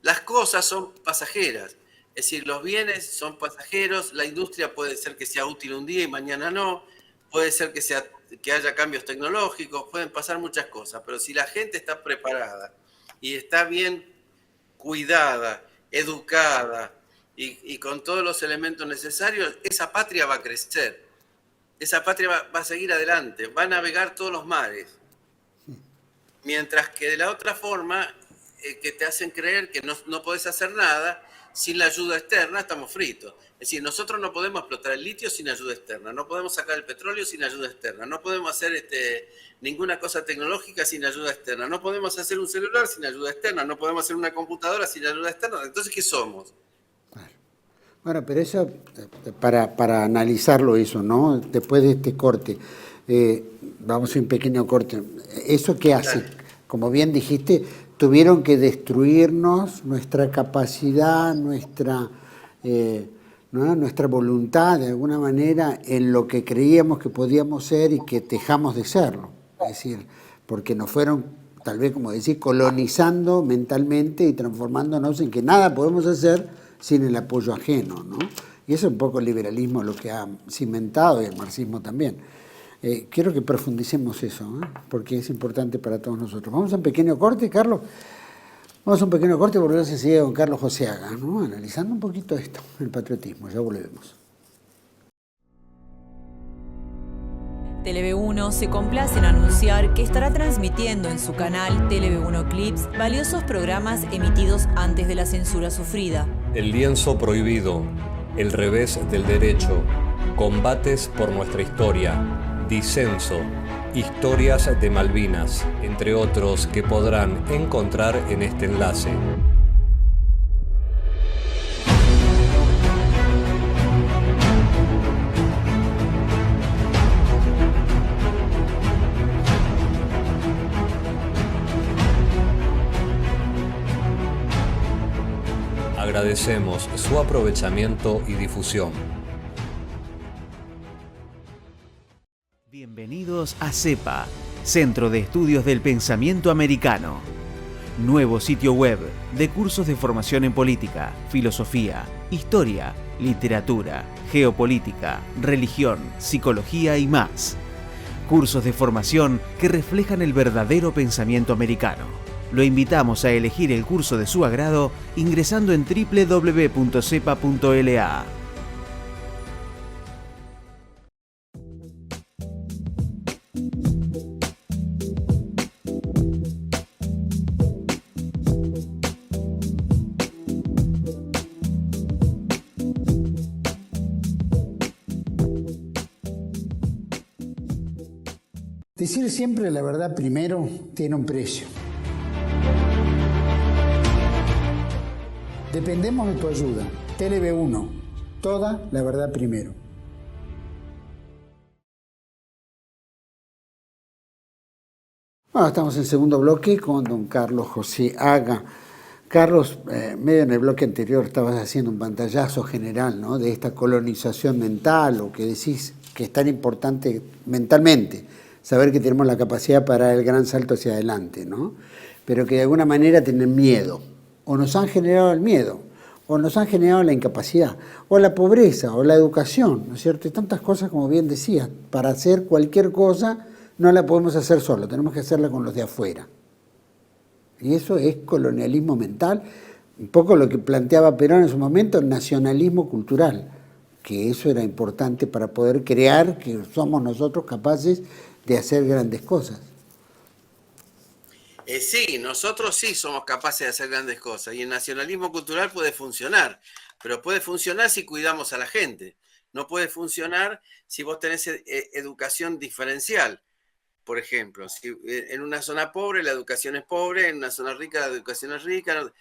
Las cosas son pasajeras, es decir, los bienes son pasajeros, la industria puede ser que sea útil un día y mañana no, puede ser que haya cambios tecnológicos, pueden pasar muchas cosas, pero si la gente está preparada y está bien cuidada, educada y con todos los elementos necesarios, esa patria va a crecer. Esa patria va a seguir adelante, va a navegar todos los mares. Mientras que de la otra forma, que te hacen creer que no podés hacer nada, sin la ayuda externa estamos fritos. Es decir, nosotros no podemos explotar el litio sin ayuda externa, no podemos sacar el petróleo sin ayuda externa, no podemos hacer ninguna cosa tecnológica sin ayuda externa, no podemos hacer un celular sin ayuda externa, no podemos hacer una computadora sin ayuda externa. Entonces, ¿qué somos? Bueno, pero eso, para analizarlo eso, ¿no? Después de este corte, vamos a un pequeño corte. ¿Eso qué hace? Como bien dijiste, tuvieron que destruirnos nuestra capacidad, nuestra voluntad, de alguna manera, en lo que creíamos que podíamos ser y que dejamos de serlo. Es decir, porque nos fueron, tal vez, como decís, colonizando mentalmente y transformándonos en que nada podemos hacer sin el apoyo ajeno, ¿no? Y eso es un poco el liberalismo lo que ha cimentado, y el marxismo también. Quiero que profundicemos eso, porque es importante para todos nosotros. Vamos a un pequeño corte, Carlos. Vamos a un pequeño corte y volvemos enseguida con Carlos Joseaga, ¿no? Analizando un poquito esto, el patriotismo. Ya volvemos. TLV1 se complace en anunciar que estará transmitiendo en su canal TLV1 Clips valiosos programas emitidos antes de la censura sufrida. El lienzo prohibido, El revés del derecho, Combates por nuestra historia, Disenso, Historias de Malvinas, entre otros que podrán encontrar en este enlace. Agradecemos su aprovechamiento y difusión. Bienvenidos a CEPA, Centro de Estudios del Pensamiento Americano. Nuevo sitio web de cursos de formación en política, filosofía, historia, literatura, geopolítica, religión, psicología y más. Cursos de formación que reflejan el verdadero pensamiento americano. Lo invitamos a elegir el curso de su agrado ingresando en www.cepa.la. Decir siempre la verdad primero tiene un precio. Dependemos de tu ayuda. TLV1, toda la verdad primero. Bueno, estamos en segundo bloque con don Carlos Joseaga. Carlos, medio en el bloque anterior estabas haciendo un pantallazo general, ¿no?, de esta colonización mental, o que decís que es tan importante mentalmente saber que tenemos la capacidad para dar el gran salto hacia adelante, ¿no? Pero que de alguna manera tienen miedo. O nos han generado el miedo, o nos han generado la incapacidad, o la pobreza, o la educación, ¿no es cierto? Y tantas cosas, como bien decías, para hacer cualquier cosa no la podemos hacer solo, tenemos que hacerla con los de afuera. Y eso es colonialismo mental, un poco lo que planteaba Perón en su momento, el nacionalismo cultural, que eso era importante para poder crear que somos nosotros capaces de hacer grandes cosas. Sí, nosotros sí somos capaces de hacer grandes cosas y el nacionalismo cultural puede funcionar, pero puede funcionar si cuidamos a la gente. No puede funcionar si vos tenés educación diferencial, por ejemplo. Si en una zona pobre la educación es pobre, en una zona rica la educación es rica,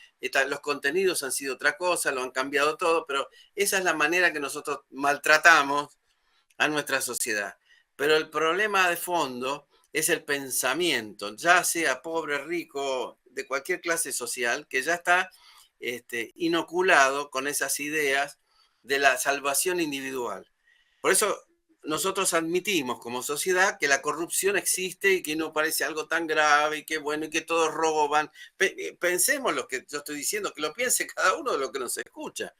los contenidos han sido otra cosa, lo han cambiado todo, pero esa es la manera que nosotros maltratamos a nuestra sociedad. Pero el problema de fondo es el pensamiento, ya sea pobre, rico, de cualquier clase social, que ya está inoculado con esas ideas de la salvación individual. Por eso nosotros admitimos como sociedad que la corrupción existe y que no parece algo tan grave y que bueno, y que todos robos van. Pensemos lo que yo estoy diciendo, que lo piense cada uno de lo que nos escucha.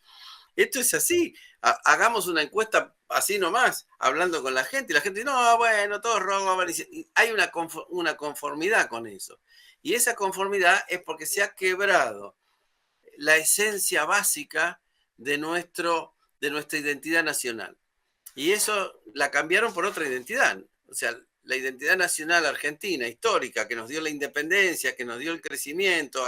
Esto es así. Hagamos una encuesta así nomás, hablando con la gente, y la gente dice, no, bueno, todos roban. Y hay una conformidad con eso. Y esa conformidad es porque se ha quebrado la esencia básica de nuestra identidad nacional. Y eso la cambiaron por otra identidad. O sea, la identidad nacional argentina, histórica, que nos dio la independencia, que nos dio el crecimiento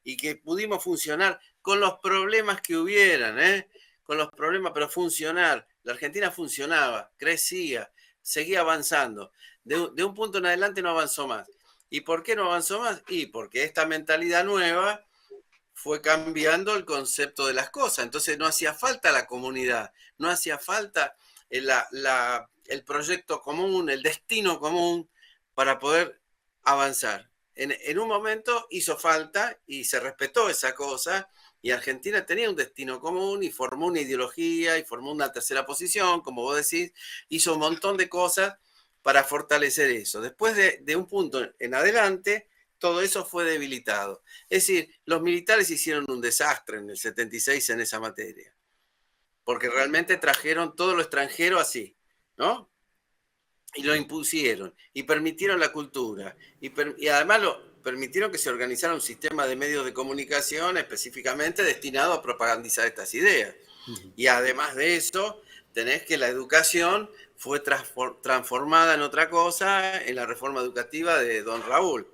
y que pudimos funcionar con los problemas que hubieran, con los problemas, pero funcionar. La Argentina funcionaba, crecía, seguía avanzando. De un punto en adelante no avanzó más. ¿Y por qué no avanzó más? Y porque esta mentalidad nueva fue cambiando el concepto de las cosas. Entonces no hacía falta la comunidad, no hacía falta el proyecto común, el destino común para poder avanzar. En un momento hizo falta y se respetó esa cosa y Argentina tenía un destino común y formó una ideología y formó una tercera posición, como vos decís, hizo un montón de cosas para fortalecer eso. Después de un punto en adelante, todo eso fue debilitado. Es decir, los militares hicieron un desastre en el 76 en esa materia, porque realmente trajeron todo lo extranjero así, ¿no? Y lo impusieron, y permitieron la cultura, y además permitieron que se organizara un sistema de medios de comunicación específicamente destinado a propagandizar estas ideas. Y además de eso, tenés que la educación fue transformada en otra cosa en la reforma educativa de don Raúl.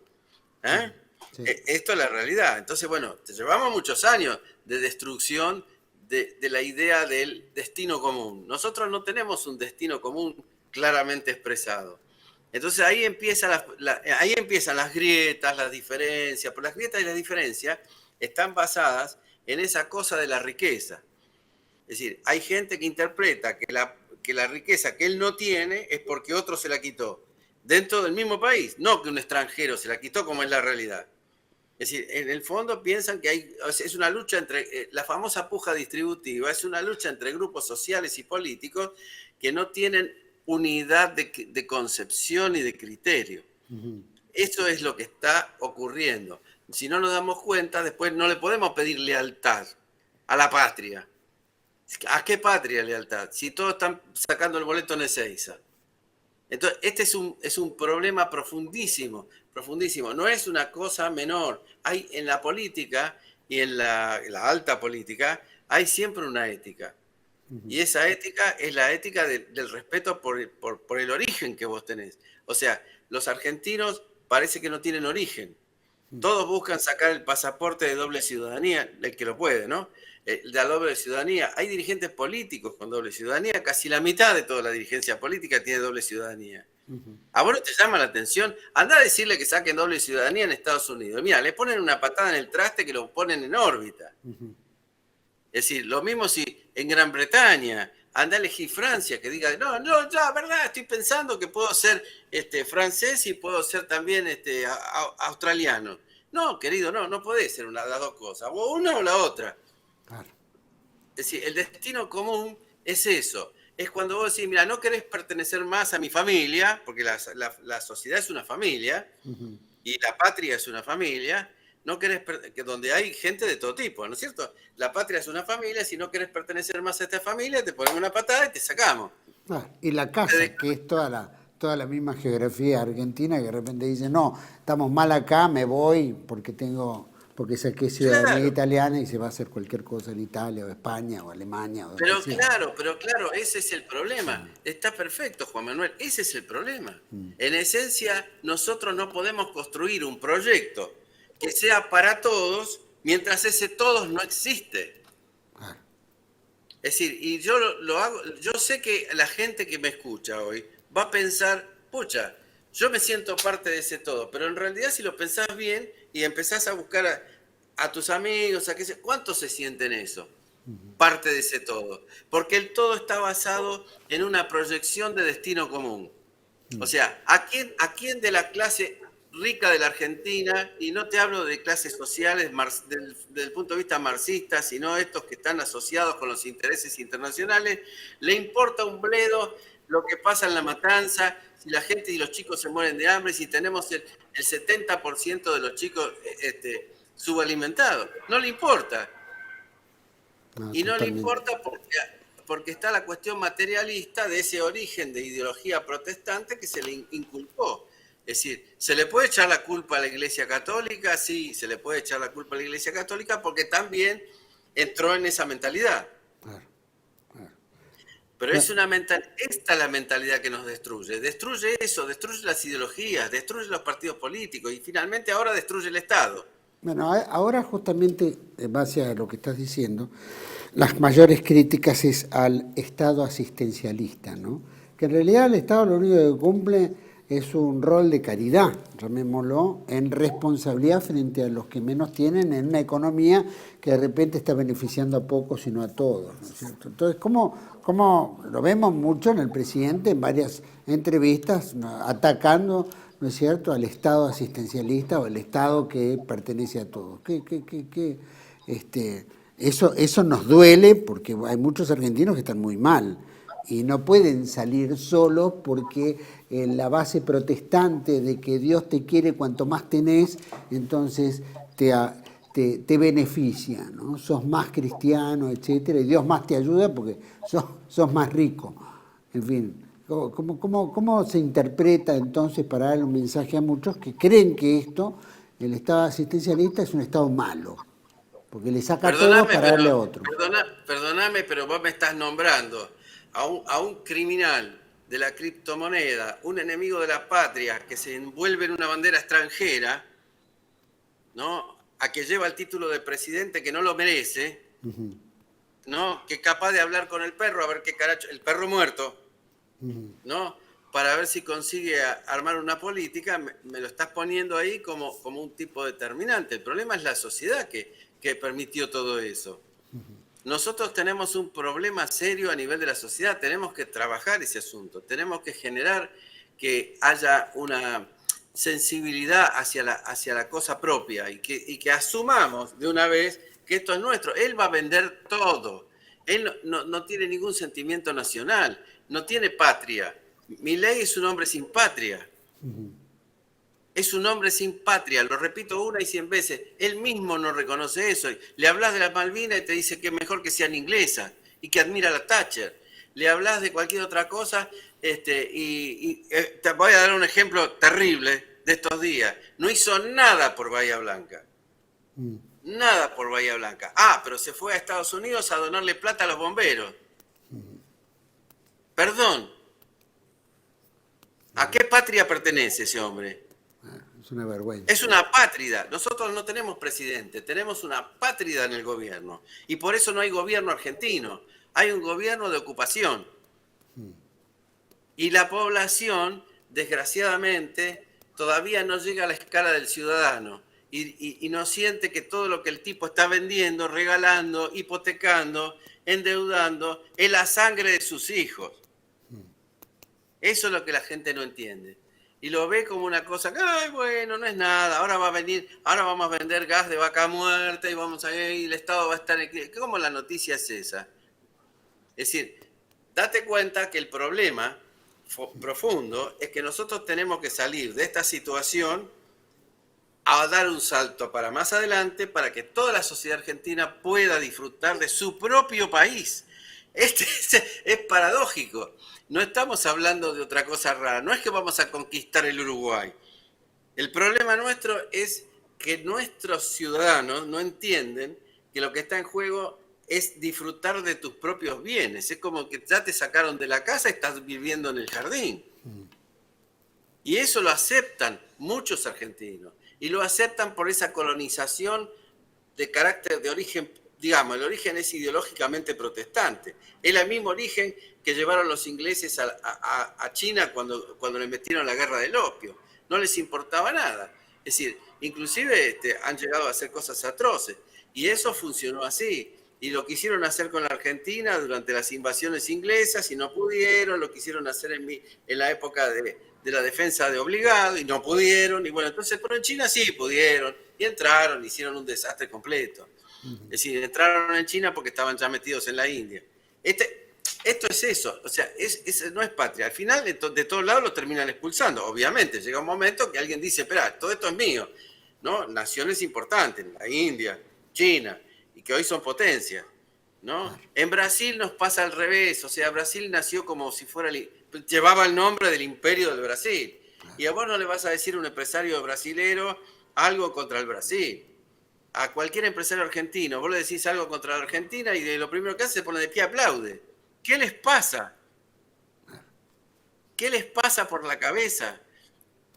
Sí. Esto es la realidad. Entonces, bueno, llevamos muchos años de destrucción de la idea del destino común. Nosotros no tenemos un destino común claramente expresado. Entonces ahí empiezan las grietas, las diferencias. Pero las grietas y las diferencias están basadas en esa cosa de la riqueza. Es decir, hay gente que interpreta que la riqueza que él no tiene es porque otro se la quitó. Dentro del mismo país, no que un extranjero se la quitó como es la realidad. Es decir, en el fondo piensan que es una lucha entre, la famosa puja distributiva, es una lucha entre grupos sociales y políticos que no tienen unidad de concepción y de criterio. Eso es lo que está ocurriendo. Si no nos damos cuenta, después no le podemos pedir lealtad a la patria. ¿A qué patria lealtad? Si todos están sacando el boleto en Ezeiza. Entonces, este es un problema profundísimo, profundísimo. No es una cosa menor. Hay en la política y en la alta política, hay siempre una ética. Y esa ética es la ética del respeto por el origen que vos tenés. O sea, los argentinos parece que no tienen origen. Todos buscan sacar el pasaporte de doble ciudadanía, el que lo puede, ¿no? De la doble ciudadanía. Hay dirigentes políticos con doble ciudadanía, casi la mitad de toda la dirigencia política tiene doble ciudadanía. ¿A vos no te llama la atención? Andá a decirle que saquen doble ciudadanía en Estados Unidos. Mira, le ponen una patada en el traste que lo ponen en órbita. Es decir, lo mismo si en Gran Bretaña, andá a elegir Francia, que diga, no, ya, verdad, estoy pensando que puedo ser francés y puedo ser también australiano. No, querido, no podés ser las dos cosas, o una o la otra. Claro. Es decir, el destino común es eso. Es cuando vos decís, mira, no querés pertenecer más a mi familia, porque la sociedad es una familia, y la patria es una familia, no querés donde hay gente de todo tipo, ¿no es cierto? La patria es una familia, si no querés pertenecer más a esta familia, te ponemos una patada y te sacamos. Claro. Y la casa, que es toda la misma geografía argentina, que de repente dice, no, estamos mal acá, me voy porque saqué ciudadanía italiana y se va a hacer cualquier cosa en Italia o España o Alemania. O pero claro, ese es el problema. Sí. Está perfecto, Juan Manuel, ese es el problema. En esencia, nosotros no podemos construir un proyecto que sea para todos mientras ese todos no existe. Es decir, y yo sé que la gente que me escucha hoy va a pensar, pucha, Yo me siento parte de ese todo, pero en realidad si lo pensás bien y empezás a buscar a tus amigos, ¿cuántos se sienten eso? Parte de ese todo. Porque el todo está basado en una proyección de destino común. O sea, ¿a quién de la clase rica de la Argentina, y no te hablo de clases sociales del punto de vista marxista, sino estos que están asociados con los intereses internacionales, le importa un bledo lo que pasa en La Matanza, si la gente y los chicos se mueren de hambre, si tenemos el 70% de los chicos subalimentados? No le importa. Y no le importa porque está la cuestión materialista de ese origen de ideología protestante que se le inculcó. Es decir, ¿se le puede echar la culpa a la Iglesia Católica? Sí, se le puede echar la culpa a la Iglesia Católica porque también entró en esa mentalidad. Claro. Pero esta es la mentalidad que nos destruye. Destruye eso, destruye las ideologías, destruye los partidos políticos y finalmente ahora destruye el Estado. Bueno, ahora justamente, en base a lo que estás diciendo, las mayores críticas es al Estado asistencialista, ¿no? Que en realidad el Estado lo único que cumple es un rol de caridad, llamémoslo, en responsabilidad frente a los que menos tienen en una economía que de repente está beneficiando a pocos y no a todos, ¿no es cierto? Entonces, como lo vemos mucho en el presidente en varias entrevistas, ¿no?, atacando, ¿no es cierto?, al Estado asistencialista o al Estado que pertenece a todos. Eso nos duele porque hay muchos argentinos que están muy mal y no pueden salir solos porque la base protestante de que Dios te quiere cuanto más tenés, entonces te beneficia, ¿no? Sos más cristiano, etcétera, y Dios más te ayuda porque sos más rico. En fin, ¿cómo se interpreta entonces para dar un mensaje a muchos que creen que el Estado asistencialista es un Estado malo? Porque le saca todo para darle a otro. Perdóname, pero vos me estás nombrando a un criminal de la criptomoneda, un enemigo de la patria que se envuelve en una bandera extranjera, ¿no?, a que lleva el título de presidente que no lo merece, ¿no?, que es capaz de hablar con el perro, a ver qué carajo, el perro muerto, ¿no?, para ver si consigue armar una política. Me lo estás poniendo ahí como un tipo determinante. El problema es la sociedad que permitió todo eso. Nosotros tenemos un problema serio a nivel de la sociedad, tenemos que trabajar ese asunto, tenemos que generar que haya una sensibilidad hacia la cosa propia y que asumamos de una vez que esto es nuestro. Él va a vender todo, él no tiene ningún sentimiento nacional, no tiene patria. Milei es un hombre sin patria. Es un hombre sin patria, lo repito 1 y 100 veces. Él mismo no reconoce eso. Le hablas de las Malvinas y te dice que es mejor que sean inglesas y que admira a la Thatcher. Le hablas de cualquier otra cosa y te voy a dar un ejemplo terrible de estos días. No hizo nada por Bahía Blanca. Nada por Bahía Blanca. Pero se fue a Estados Unidos a donarle plata a los bomberos. Perdón. ¿A qué patria pertenece ese hombre? Es una vergüenza. Es una apátrida. Nosotros no tenemos presidente, tenemos una apátrida en el gobierno. Y por eso no hay gobierno argentino. Hay un gobierno de ocupación. Y la población, desgraciadamente, todavía no llega a la escala del ciudadano. Y no siente que todo lo que el tipo está vendiendo, regalando, hipotecando, endeudando, es la sangre de sus hijos. Eso es lo que la gente no entiende. Y lo ve como una cosa, ay, bueno, no es nada, ahora vamos a vender gas de vaca muerta y el Estado va a estar... ¿Cómo la noticia es esa? Es decir, date cuenta que el problema profundo es que nosotros tenemos que salir de esta situación a dar un salto para más adelante para que toda la sociedad argentina pueda disfrutar de su propio país. Es paradójico. No estamos hablando de otra cosa rara. No es que vamos a conquistar el Uruguay. El problema nuestro es que nuestros ciudadanos no entienden que lo que está en juego es disfrutar de tus propios bienes. Es como que ya te sacaron de la casa y estás viviendo en el jardín. Y eso lo aceptan muchos argentinos. Y lo aceptan por esa colonización de carácter de origen, digamos, el origen es ideológicamente protestante. Es el mismo origen que llevaron los ingleses a China cuando le metieron la guerra del opio. No les importaba nada. Es decir, inclusive han llegado a hacer cosas atroces. Y eso funcionó así. Y lo quisieron hacer con la Argentina durante las invasiones inglesas y no pudieron. Lo quisieron hacer en la época de la defensa de obligado y no pudieron. Y bueno, entonces, pero en China sí pudieron. Y entraron, hicieron un desastre completo. Es decir, entraron en China porque estaban ya metidos en la India. Esto es eso, o sea, no es patria. Al final, de todos lados lo terminan expulsando. Obviamente, llega un momento que alguien dice, espera, todo esto es mío, ¿no? Naciones importantes, la India, China, y que hoy son potencias, ¿no? En Brasil nos pasa al revés, o sea, Brasil nació como si fuera, llevaba el nombre del imperio del Brasil. Y a vos no le vas a decir a un empresario brasilero algo contra el Brasil. A cualquier empresario argentino, vos le decís algo contra la Argentina y lo primero que hace se pone de pie, aplaude. ¿Qué les pasa? ¿Qué les pasa por la cabeza?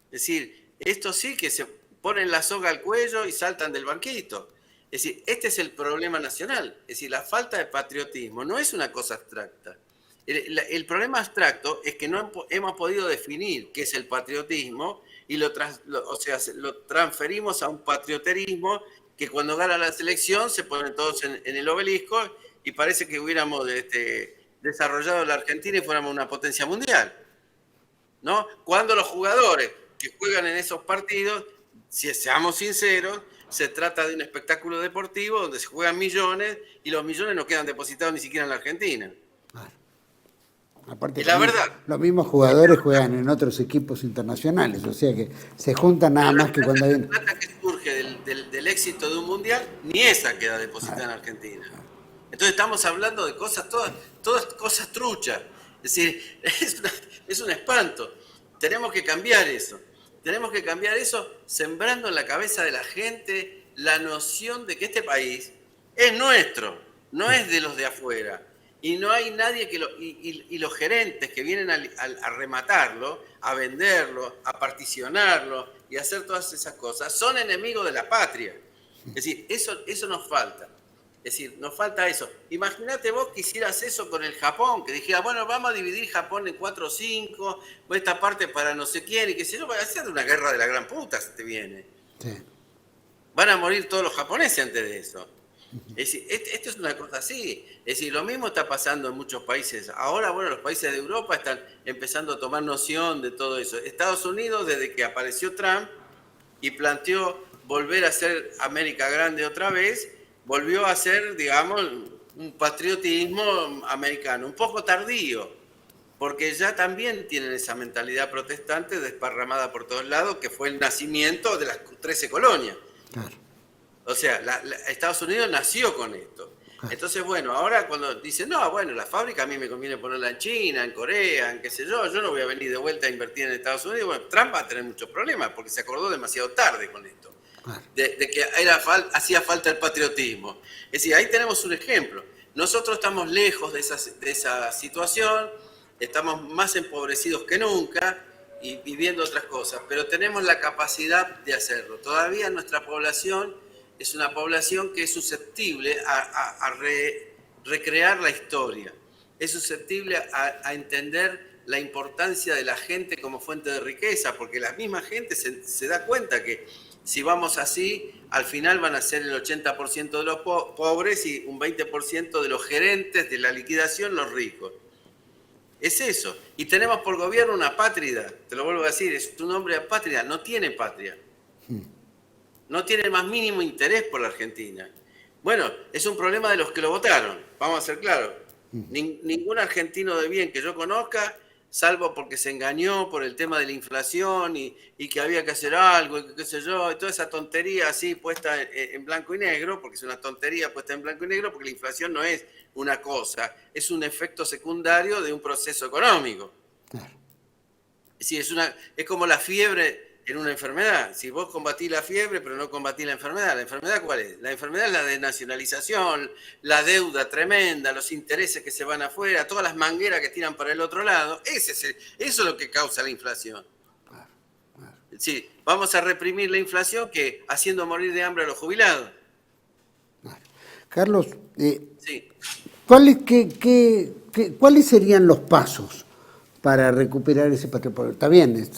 Es decir, estos sí que se ponen la soga al cuello y saltan del banquito. Es decir, este es el problema nacional. Es decir, la falta de patriotismo no es una cosa abstracta. El problema abstracto es que no hemos podido definir qué es el patriotismo y lo transferimos a un patrioterismo que cuando gana la selección se ponen todos en el obelisco y parece que hubiéramos desarrollado la Argentina y fuéramos una potencia mundial, ¿no? Cuando los jugadores que juegan en esos partidos, si seamos sinceros, se trata de un espectáculo deportivo donde se juegan millones y los millones no quedan depositados ni siquiera en la Argentina. Claro. Aparte, la verdad, los mismos jugadores juegan en otros equipos internacionales, o sea que se juntan nada más que cuando hay... La plata que surge del éxito de un mundial, ni esa queda depositada en Argentina. Entonces estamos hablando de cosas, todas cosas truchas. Es decir, es un espanto. Tenemos que cambiar eso. Tenemos que cambiar eso sembrando en la cabeza de la gente la noción de que este país es nuestro, no es de los de afuera. Y no hay nadie y los gerentes que vienen a rematarlo, a venderlo, a particionarlo y a hacer todas esas cosas, son enemigos de la patria. Es decir, eso nos falta. Es decir, nos falta eso. Imagínate vos que hicieras eso con el Japón, que dijera, bueno, vamos a dividir Japón en 4 o 5, esta parte para no sé quién, y que si no, va a ser una guerra de la gran puta si te viene. Sí. Van a morir todos los japoneses antes de eso. Es decir, esto es una cosa así. Es decir, lo mismo está pasando en muchos países. Ahora, bueno, los países de Europa están empezando a tomar noción de todo eso. Estados Unidos, desde que apareció Trump y planteó volver a ser América grande otra vez, volvió a ser, digamos, un patriotismo americano, un poco tardío, porque ya también tienen esa mentalidad protestante desparramada por todos lados, que fue el nacimiento de las 13 colonias. Claro. O sea, Estados Unidos nació con esto. Entonces, bueno, ahora cuando dicen, no, bueno, la fábrica a mí me conviene ponerla en China, en Corea, en qué sé yo no voy a venir de vuelta a invertir en Estados Unidos. Bueno, Trump va a tener muchos problemas porque se acordó demasiado tarde con esto, de que hacía falta el patriotismo. Es decir, ahí tenemos un ejemplo. Nosotros estamos lejos de esa situación, estamos más empobrecidos que nunca y viviendo otras cosas, pero tenemos la capacidad de hacerlo. Todavía nuestra población es una población que es susceptible a recrear la historia, es susceptible a entender la importancia de la gente como fuente de riqueza, porque la misma gente se da cuenta que si vamos así, al final van a ser el 80% de los pobres y un 20% de los gerentes de la liquidación los ricos. Es eso. Y tenemos por gobierno una pátrida, te lo vuelvo a decir, es un hombre apátrida, no tiene patria. No tiene el más mínimo interés por la Argentina. Bueno, es un problema de los que lo votaron, vamos a ser claros. Ningún argentino de bien que yo conozca, salvo porque se engañó por el tema de la inflación y que había que hacer algo, y qué sé yo, y toda esa tontería así puesta en blanco y negro, porque es una tontería puesta en blanco y negro, porque la inflación no es una cosa, es un efecto secundario de un proceso económico. Es decir, es como la fiebre en una enfermedad. Si vos combatís la fiebre, pero no combatís ¿la enfermedad cuál es? La enfermedad es la desnacionalización, la deuda tremenda, los intereses que se van afuera, todas las mangueras que tiran para el otro lado. Eso es lo que causa la inflación. Sí, vamos a reprimir la inflación que haciendo morir de hambre a los jubilados. Carlos, sí. ¿Qué ¿cuáles serían los pasos para recuperar ese patriotismo? Está bien,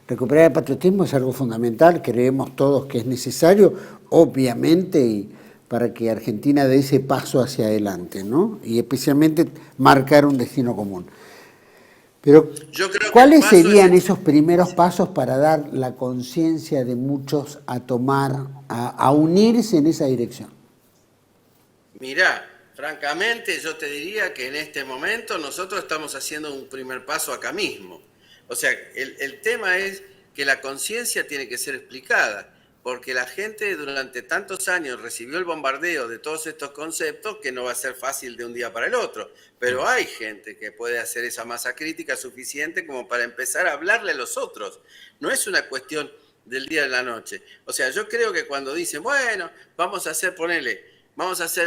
recuperar el patriotismo es algo fundamental, creemos todos que es necesario, obviamente, y para que Argentina dé ese paso hacia adelante, ¿no? Y especialmente marcar un destino común. Pero, ¿cuáles serían esos primeros pasos para dar la conciencia de muchos a tomar, a unirse en esa dirección? Mirá, francamente yo te diría que en este momento nosotros estamos haciendo un primer paso acá mismo. O sea, el tema es que la conciencia tiene que ser explicada, porque la gente durante tantos años recibió el bombardeo de todos estos conceptos que no va a ser fácil de un día para el otro. Pero hay gente que puede hacer esa masa crítica suficiente como para empezar a hablarle a los otros. No es una cuestión del día a la noche. O sea, yo creo que cuando dicen, bueno, vamos a hacer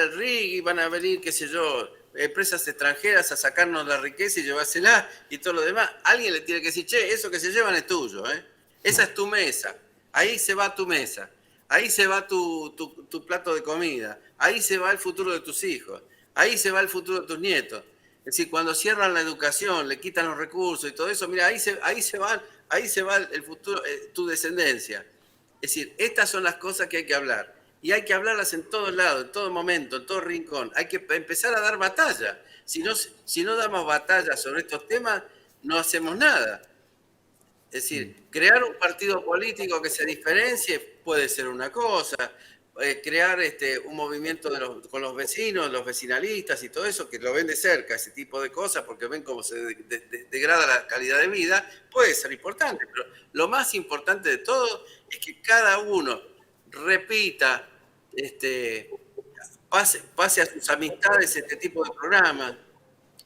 el RIG y van a venir, qué sé yo, empresas extranjeras a sacarnos la riqueza y llevársela y todo lo demás, alguien le tiene que decir, che, eso que se llevan es tuyo, ¿eh? Esa es tu mesa. Ahí se va tu mesa, ahí se va tu plato de comida, ahí se va el futuro de tus hijos, ahí se va el futuro de tus nietos. Es decir, cuando cierran la educación, le quitan los recursos y todo eso, mira, ahí se va el futuro, tu descendencia. Es decir, estas son las cosas que hay que hablar. Y hay que hablarlas en todos lados, en todo momento, en todo rincón. Hay que empezar a dar batalla. Si no damos batalla sobre estos temas, no hacemos nada. Es decir, crear un partido político que se diferencie puede ser una cosa, crear un movimiento con los vecinos, los vecinalistas y todo eso, que lo ven de cerca, ese tipo de cosas, porque ven cómo se degrada la calidad de vida, puede ser importante. Pero lo más importante de todo es que cada uno repita, pase a sus amistades este tipo de programas,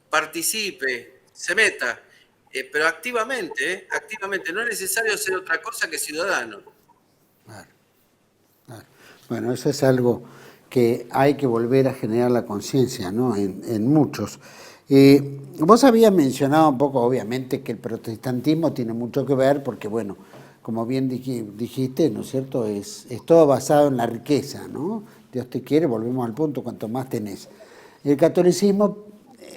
participe, se meta. Pero activamente, no es necesario ser otra cosa que ciudadano. Claro. Bueno, eso es algo que hay que volver a generar la conciencia, ¿no? En muchos. Vos habías mencionado un poco, obviamente, que el protestantismo tiene mucho que ver, porque, bueno, como bien dijiste, ¿no es cierto?, es todo basado en la riqueza, ¿no? Dios te quiere, volvemos al punto, cuanto más tenés. El catolicismo,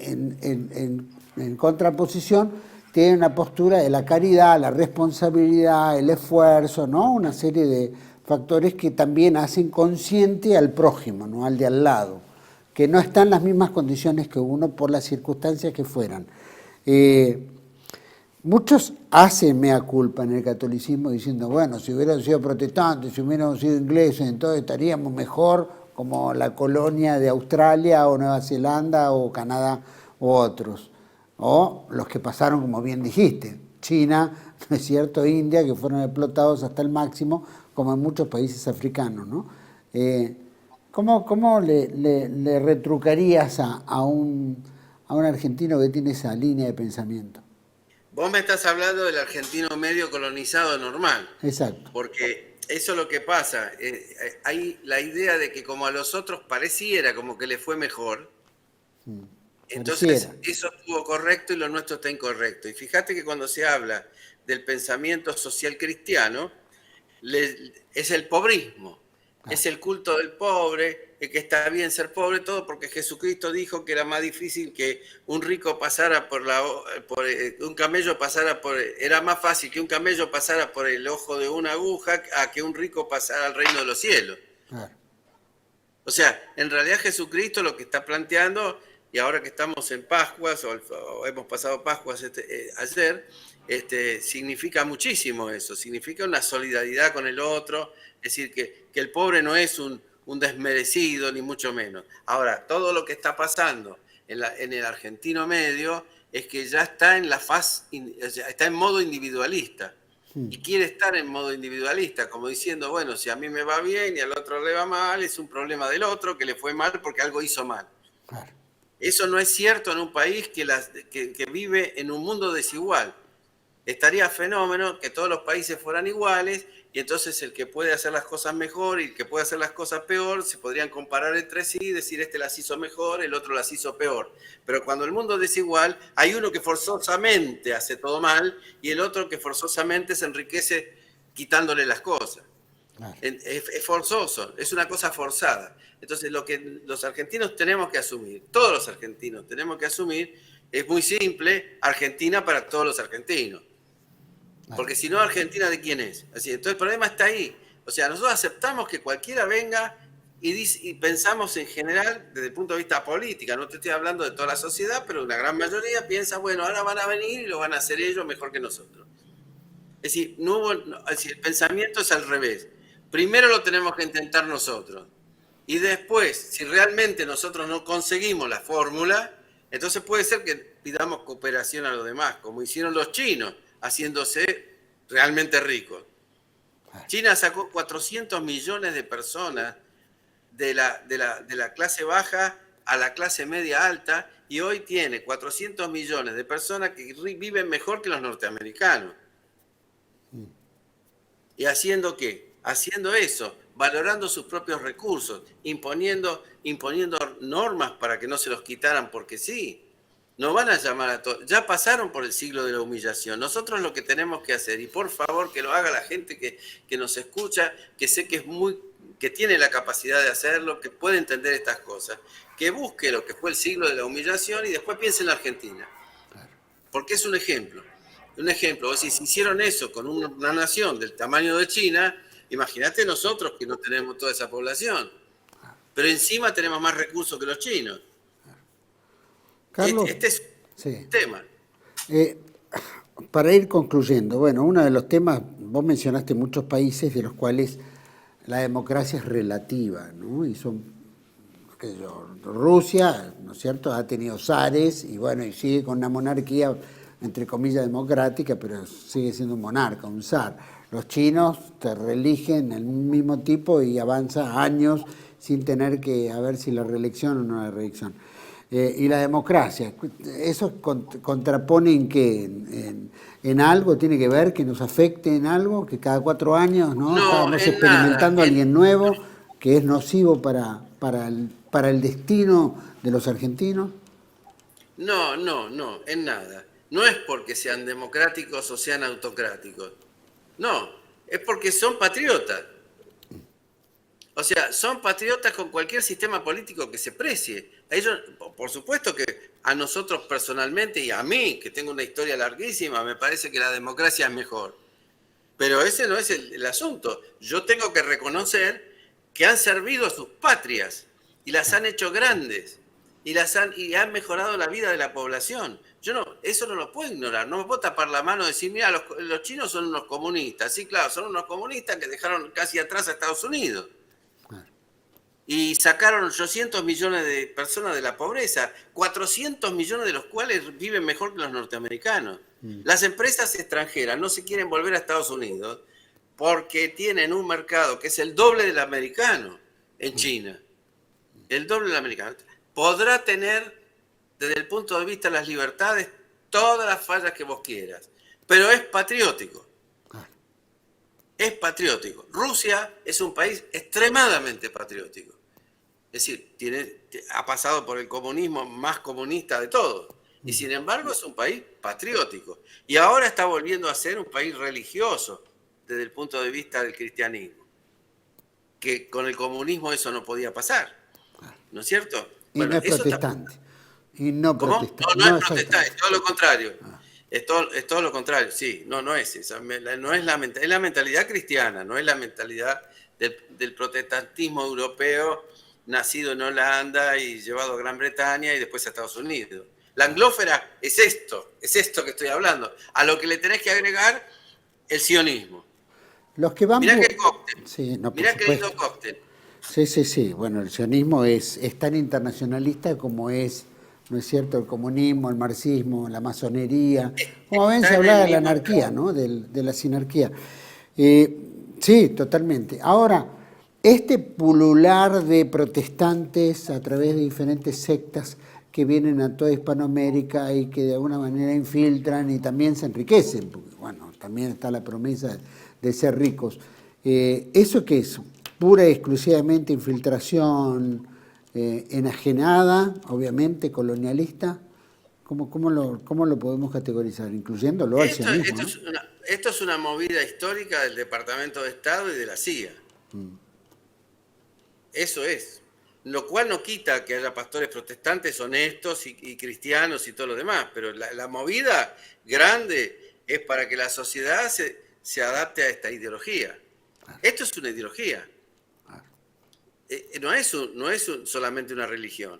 en contraposición, tiene una postura de la caridad, la responsabilidad, el esfuerzo, ¿no? Una serie de factores que también hacen consciente al prójimo, ¿no? Al de al lado, que no está en las mismas condiciones que uno por las circunstancias que fueran. Muchos hacen mea culpa en el catolicismo diciendo, bueno, si hubieran sido protestantes, si hubieran sido ingleses, entonces estaríamos mejor como la colonia de Australia o Nueva Zelanda o Canadá u otros. O los que pasaron, como bien dijiste, China, ¿no es cierto?, India, que fueron explotados hasta el máximo, como en muchos países africanos, ¿no? ¿Cómo le retrucarías a un argentino que tiene esa línea de pensamiento? Vos me estás hablando del argentino medio colonizado normal. Exacto. Porque eso es lo que pasa. Hay la idea de que como a los otros pareciera como que le fue mejor, entonces eso estuvo correcto y lo nuestro está incorrecto. Y fíjate que cuando se habla del pensamiento social cristiano, es el pobrismo, es el culto del pobre, el que está bien ser pobre, todo porque Jesucristo dijo que era más difícil que un rico pasara un camello pasara era más fácil que un camello pasara por el ojo de una aguja a que un rico pasara al reino de los cielos. Claro. O sea, en realidad Jesucristo lo que está planteando, y ahora que estamos en Pascuas, o hemos pasado Pascuas ayer, significa muchísimo eso, significa una solidaridad con el otro, es decir, que el pobre no es un desmerecido, ni mucho menos. Ahora, todo lo que está pasando en el argentino medio es que ya está está en modo individualista, y quiere estar en modo individualista, como diciendo, bueno, si a mí me va bien y al otro le va mal, es un problema del otro que le fue mal porque algo hizo mal. Claro. Eso no es cierto en un país que vive en un mundo desigual. Estaría fenómeno que todos los países fueran iguales y entonces el que puede hacer las cosas mejor y el que puede hacer las cosas peor se podrían comparar entre sí y decir este las hizo mejor, el otro las hizo peor. Pero cuando el mundo es desigual, hay uno que forzosamente hace todo mal y el otro que forzosamente se enriquece quitándole las cosas. Claro. Es forzoso, es una cosa forzada. Entonces lo que los argentinos tenemos que asumir, todos los argentinos tenemos que asumir, es muy simple: Argentina para todos los argentinos. Porque si no, Argentina, ¿de quién es? Así, entonces el problema está ahí. O sea, nosotros aceptamos que cualquiera venga y pensamos en general desde el punto de vista político. No te estoy hablando de toda la sociedad, pero una gran mayoría piensa, bueno, ahora van a venir y lo van a hacer ellos mejor que nosotros. Es decir, el pensamiento es al revés. Primero lo tenemos que intentar nosotros. Y después, si realmente nosotros no conseguimos la fórmula, entonces puede ser que pidamos cooperación a los demás, como hicieron los chinos, haciéndose realmente ricos. China sacó 400 millones de personas de la clase baja a la clase media alta, y hoy tiene 400 millones de personas que viven mejor que los norteamericanos. ¿Y haciendo qué? Haciendo eso, valorando sus propios recursos, imponiendo normas para que no se los quitaran porque sí. No van a llamar a todos. Ya pasaron por el siglo de la humillación. Nosotros lo que tenemos que hacer, y por favor que lo haga la gente que nos escucha, que sé que tiene la capacidad de hacerlo, que puede entender estas cosas, que busque lo que fue el siglo de la humillación y después piense en la Argentina. Porque es un ejemplo. Un ejemplo, si hicieron eso con una nación del tamaño de China, imagínate nosotros que no tenemos toda esa población. Pero encima tenemos más recursos que los chinos. Carlos, este es un tema. Para ir concluyendo, bueno, uno de los temas, vos mencionaste muchos países de los cuales la democracia es relativa, ¿no? Y son, qué sé yo, Rusia, ¿no es cierto?, ha tenido zares y bueno, y sigue con una monarquía, entre comillas, democrática, pero sigue siendo un monarca, un zar. Los chinos te reeligen el mismo tipo y avanza años sin tener que a ver si la reelección o no la reelección. Y la democracia, ¿eso contrapone en qué? ¿En algo tiene que ver que nos afecte en algo? Que cada 4 años ¿no? Estamos experimentando a alguien nuevo que es nocivo para el destino de los argentinos. No, en nada. No es porque sean democráticos o sean autocráticos. No, es porque son patriotas. O sea, son patriotas con cualquier sistema político que se precie. A ellos, por supuesto que a nosotros personalmente y a mí, que tengo una historia larguísima, me parece que la democracia es mejor. Pero ese no es el asunto. Yo tengo que reconocer que han servido a sus patrias y las han hecho grandes y han mejorado la vida de la población. Eso no lo puedo ignorar, no me puedo tapar la mano y decir, mira, los chinos son unos comunistas. Sí, claro, son unos comunistas que dejaron casi atrás a Estados Unidos. Y sacaron 800 millones de personas de la pobreza, 400 millones de los cuales viven mejor que los norteamericanos. Las empresas extranjeras no se quieren volver a Estados Unidos porque tienen un mercado que es el doble del americano en China. El doble del americano. Podrá tener, desde el punto de vista de las libertades, todas las fallas que vos quieras, pero es patriótico. Es patriótico. Rusia es un país extremadamente patriótico. Es decir, ha pasado por el comunismo más comunista de todos. Y sin embargo es un país patriótico. Y ahora está volviendo a ser un país religioso desde el punto de vista del cristianismo. Que con el comunismo eso no podía pasar. ¿No es cierto? Y bueno, no es protestante. Y no protestante. No es protestante, es todo lo contrario. Es todo lo contrario, sí. No es esa. No es la mentalidad cristiana, no es la mentalidad del protestantismo europeo nacido en Holanda y llevado a Gran Bretaña y después a Estados Unidos. La anglófera es esto que estoy hablando. A lo que le tenés que agregar el sionismo. Los que van mirá qué cóctel. Sí, no, mirá qué lindo cóctel. Sí. Bueno, el sionismo es tan internacionalista como es, ¿no es cierto?, el comunismo, el marxismo, la masonería. Como ven, se habla de la anarquía, ¿no?, de la sinarquía. Sí, totalmente. Ahora, este pulular de protestantes a través de diferentes sectas que vienen a toda Hispanoamérica y que de alguna manera infiltran y también se enriquecen, porque bueno, también está la promesa de ser ricos. ¿Eso qué es? Pura y exclusivamente infiltración enajenada, obviamente colonialista. ¿Cómo lo podemos categorizar? Incluyéndolo al sionismo, ¿no? Esto es una movida histórica del Departamento de Estado y de la CIA. Eso es. Lo cual no quita que haya pastores protestantes honestos y cristianos y todo lo demás, pero la movida grande es para que la sociedad se adapte a esta ideología. Esto es una ideología. No es solamente una religión.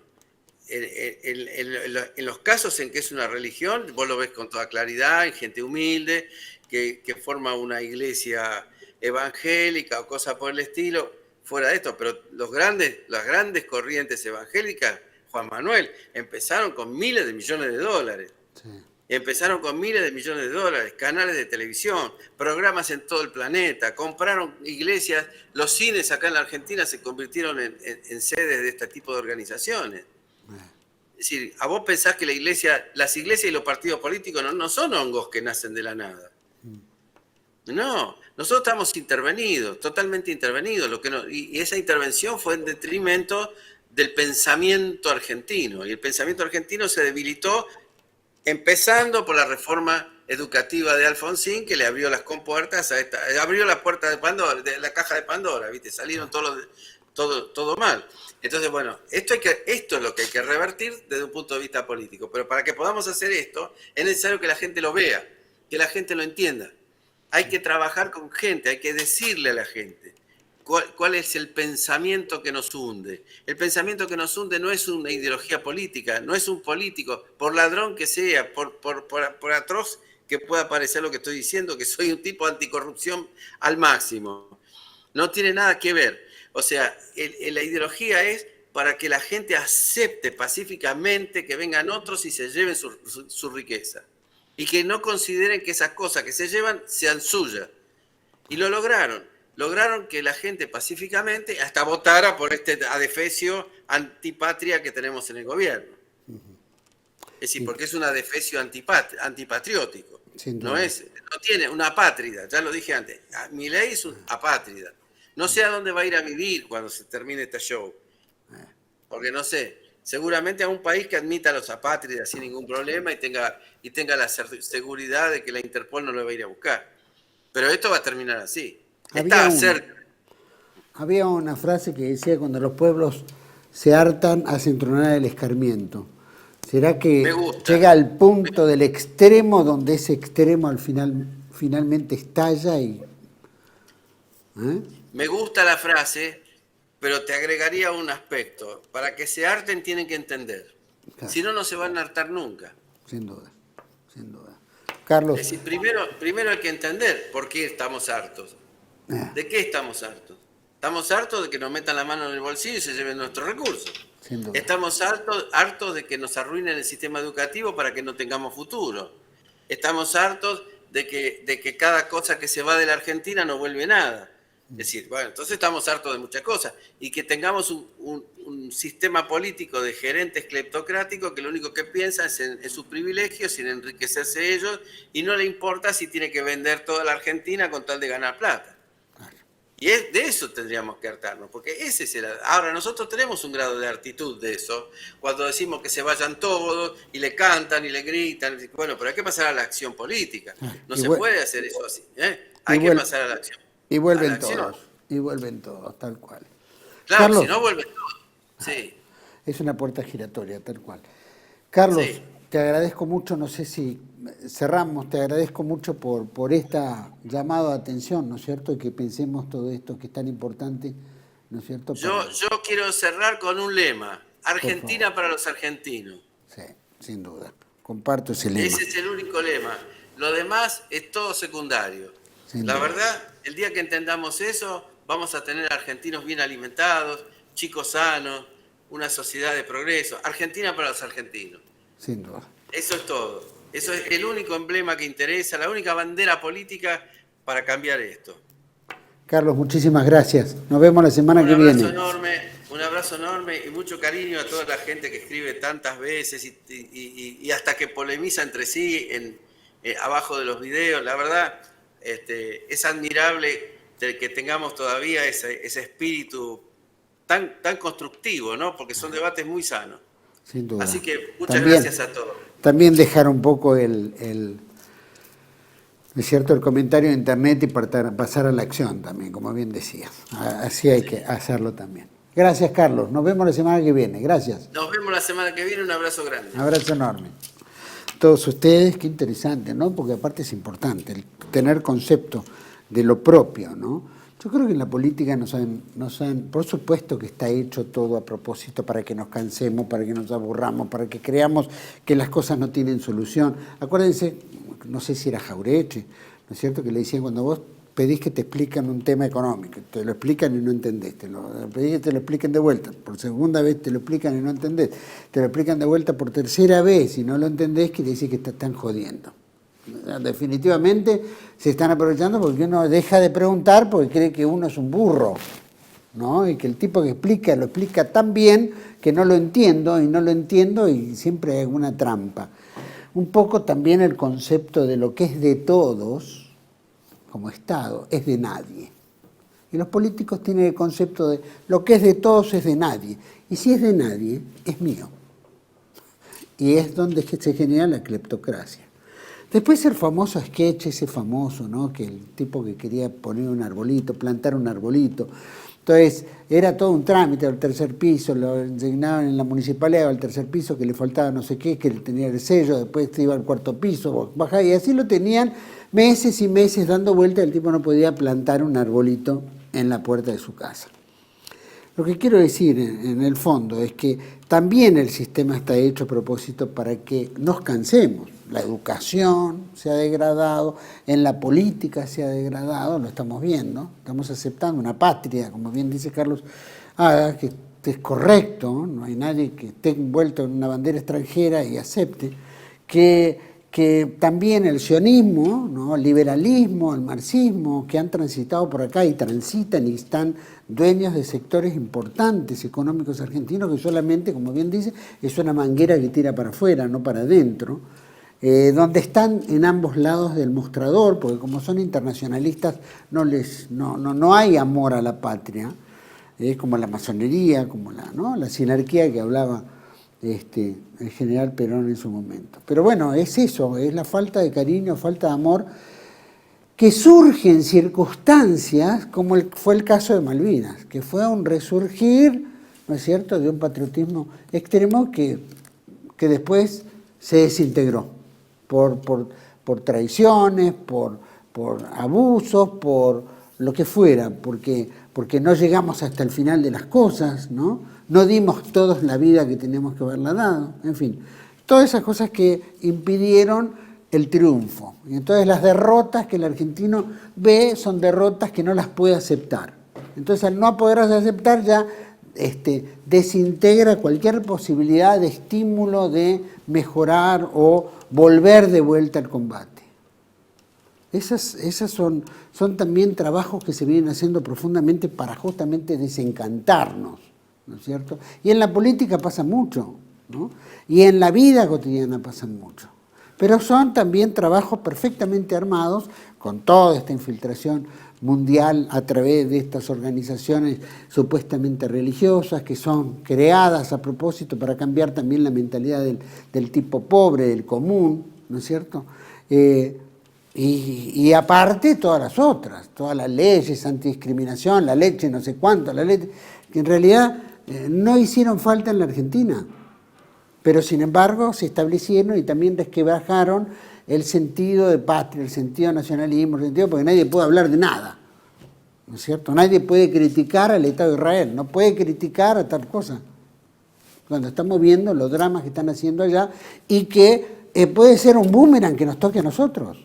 En los casos en que es una religión, vos lo ves con toda claridad, en gente humilde, que forma una iglesia evangélica o cosa por el estilo, fuera de esto, pero las grandes corrientes evangélicas, Juan Manuel, empezaron con miles de millones de dólares. Sí. Empezaron con miles de millones de dólares, canales de televisión, programas en todo el planeta, compraron iglesias, los cines acá en la Argentina se convirtieron en sedes de este tipo de organizaciones. Es decir, a vos pensás que las iglesias y los partidos políticos no son hongos que nacen de la nada. No, nosotros estamos intervenidos, totalmente intervenidos, y esa intervención fue en detrimento del pensamiento argentino, y el pensamiento argentino se debilitó empezando por la reforma educativa de Alfonsín, que le abrió las compuertas abrió la puerta de Pandora, de la caja de Pandora, ¿viste? Salieron todo mal. Entonces, bueno, esto es lo que hay que revertir desde un punto de vista político, pero para que podamos hacer esto es necesario que la gente lo vea, que la gente lo entienda. Hay que trabajar con gente, hay que decirle a la gente cuál es el pensamiento que nos hunde. El pensamiento que nos hunde no es una ideología política, no es un político, por ladrón que sea, por atroz que pueda parecer lo que estoy diciendo, que soy un tipo de anticorrupción al máximo. No tiene nada que ver. O sea, la ideología es para que la gente acepte pacíficamente que vengan otros y se lleven su riqueza. Y que no consideren que esas cosas que se llevan sean suyas. Y lo lograron. Lograron que la gente pacíficamente hasta votara por este adefesio antipatria que tenemos en el gobierno. Es decir, porque es un adefesio antipatriótico. No tiene una apátrida, ya lo dije antes. Milei es un apátrida. No sé a dónde va a ir a vivir cuando se termine este show. Porque no sé. Seguramente a un país que admita a los apátridas sin ningún problema y tenga la seguridad de que la Interpol no lo va a ir a buscar. Pero esto va a terminar así. Había una frase que decía: cuando los pueblos se hartan, hacen tronar el escarmiento. ¿Será que llega al punto del extremo donde ese extremo al finalmente estalla? Me gusta la frase, pero te agregaría un aspecto. Para que se harten tienen que entender. Claro. Si no, no se van a hartar nunca. Sin duda, sin duda. Carlos. Es decir, primero hay que entender por qué estamos hartos. ¿De qué estamos hartos? Estamos hartos de que nos metan la mano en el bolsillo y se lleven nuestros recursos. Sin duda. Estamos hartos de que nos arruinen el sistema educativo para que no tengamos futuro. Estamos hartos de que cada cosa que se va de la Argentina no vuelve nada. Es decir, bueno, entonces estamos hartos de muchas cosas. Y que tengamos un sistema político de gerentes cleptocráticos que lo único que piensa es en sus privilegios, en enriquecerse ellos, y no le importa si tiene que vender toda la Argentina con tal de ganar plata. Y de eso tendríamos que hartarnos, porque ese es Ahora, nosotros tenemos un grado de hartitud de eso, cuando decimos que se vayan todos, y le cantan, y le gritan. Bueno, pero hay que pasar a la acción política. No se puede hacer eso así. Hay que pasar a la acción. Y vuelven todos, tal cual. Claro, Carlos, si no vuelven todos. Sí. Es una puerta giratoria, tal cual. Carlos, sí. Te agradezco mucho, no sé si cerramos, te agradezco mucho por esta llamado de atención, ¿no es cierto? Y que pensemos todo esto que es tan importante, ¿no es cierto? Yo quiero cerrar con un lema: Argentina para los argentinos. Sí, sin duda. Comparto ese lema. Ese es el único lema. Lo demás es todo secundario. La verdad, el día que entendamos eso, vamos a tener argentinos bien alimentados, chicos sanos, una sociedad de progreso. Argentina para los argentinos. Sin duda. Eso es todo. Eso es el único emblema que interesa, la única bandera política para cambiar esto. Carlos, muchísimas gracias. Nos vemos la semana que viene. Un abrazo enorme y mucho cariño a toda la gente que escribe tantas veces y hasta que polemiza entre sí abajo de los videos. La verdad, es admirable que tengamos todavía ese espíritu tan constructivo, ¿no? Porque son debates muy sanos. Sin duda. Así que muchas gracias a todos. También dejar un poco Es cierto, el comentario de internet y pasar a la acción también, como bien decías. Así hay que hacerlo también. Gracias, Carlos. Nos vemos la semana que viene. Gracias. Nos vemos la semana que viene. Un abrazo grande. Un abrazo enorme. Todos ustedes, qué interesante, ¿no? Porque aparte es importante el tener concepto de lo propio, ¿no? Yo creo que en la política nos han, por supuesto que está hecho todo a propósito para que nos cansemos, para que nos aburramos, para que creamos que las cosas no tienen solución. Acuérdense, no sé si era Jaureche, ¿no es cierto?, que le decían cuando vos pedís que te explican un tema económico, te lo explican y no entendés, pedís que te lo expliquen de vuelta, por segunda vez te lo explican y no entendés, te lo explican de vuelta por tercera vez y no lo entendés, quiere decir que te están jodiendo. Definitivamente se están aprovechando porque uno deja de preguntar porque cree que uno es un burro, ¿no? Y que el tipo que explica lo explica tan bien que no lo entiendo y siempre hay alguna trampa. Un poco también el concepto de lo que es de todos como Estado es de nadie. Y los políticos tienen el concepto de lo que es de todos es de nadie. Y si es de nadie, es mío. Y es donde se genera la cleptocracia. Después el famoso sketch, ese famoso, ¿no? Que el tipo que quería poner un arbolito, plantar un arbolito. Entonces, era todo un trámite al tercer piso, lo designaban en la municipalidad al tercer piso, que le faltaba no sé qué, que tenía el sello, después se iba al cuarto piso, bajaba, y así lo tenían meses y meses dando vuelta, el tipo no podía plantar un arbolito en la puerta de su casa. Lo que quiero decir en el fondo es que también el sistema está hecho a propósito para que nos cansemos. La educación se ha degradado, en la política se ha degradado, lo estamos viendo, estamos aceptando una patria, como bien dice Carlos Haga, que es correcto, no hay nadie que esté envuelto en una bandera extranjera y acepte, que también el sionismo, ¿no?, el liberalismo, el marxismo, que han transitado por acá y transitan y están dueños de sectores importantes económicos argentinos, que solamente, como bien dice, es una manguera que tira para afuera, no para adentro, donde están en ambos lados del mostrador, porque como son internacionalistas no hay amor a la patria, como la masonería, como la sinarquía que hablaba el general Perón en su momento. Pero bueno, es eso, es la falta de cariño, falta de amor, que surge en circunstancias como fue el caso de Malvinas, que fue un resurgir, ¿no es cierto?, de un patriotismo extremo que después se desintegró por traiciones, por abusos, por lo que fuera, porque no llegamos hasta el final de las cosas, ¿no? No dimos todos la vida que teníamos que haberla dado, en fin, todas esas cosas que impidieron el triunfo. Y entonces las derrotas que el argentino ve son derrotas que no las puede aceptar. Entonces al no poderlas aceptar ya desintegra cualquier posibilidad de estímulo de mejorar o volver de vuelta al combate. Esas son también trabajos que se vienen haciendo profundamente para justamente desencantarnos, ¿no es cierto? Y en la política pasa mucho, ¿no? Y en la vida cotidiana pasa mucho. Pero son también trabajos perfectamente armados con toda esta infiltración mundial a través de estas organizaciones supuestamente religiosas que son creadas a propósito para cambiar también la mentalidad del tipo pobre, del común, ¿no es cierto? Y aparte todas las otras, todas las leyes antidiscriminación, la leche no sé cuánto, la ley que en realidad no hicieron falta en la Argentina, pero sin embargo se establecieron y también resquebrajaron el sentido de patria, el sentido de nacionalismo, el sentido porque nadie puede hablar de nada, ¿no es cierto? Nadie puede criticar al Estado de Israel, no puede criticar a tal cosa, cuando estamos viendo los dramas que están haciendo allá y que puede ser un boomerang que nos toque a nosotros.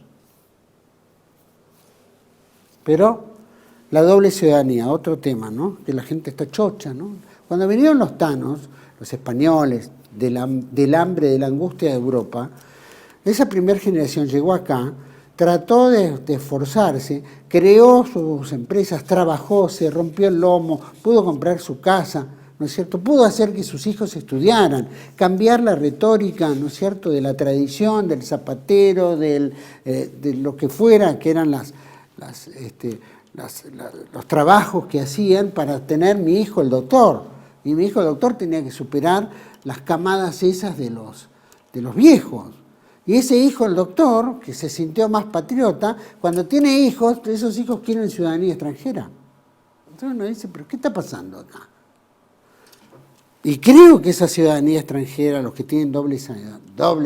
Pero la doble ciudadanía, otro tema, ¿no? Que la gente está chocha, ¿no? Cuando vinieron los tanos, los españoles, del hambre, de la angustia de Europa, esa primera generación llegó acá, trató de esforzarse, creó sus empresas, trabajó, se rompió el lomo, pudo comprar su casa, ¿no es cierto? Pudo hacer que sus hijos estudiaran, cambiar la retórica, ¿no es cierto?, de la tradición, del zapatero, de lo que fuera, que eran los trabajos que hacían para tener mi hijo el doctor. Y mi hijo el doctor tenía que superar las camadas esas de los viejos. Y ese hijo, el doctor, que se sintió más patriota, cuando tiene hijos, esos hijos quieren ciudadanía extranjera. Entonces uno dice, ¿pero qué está pasando acá? Y creo que esa ciudadanía extranjera, los que tienen doble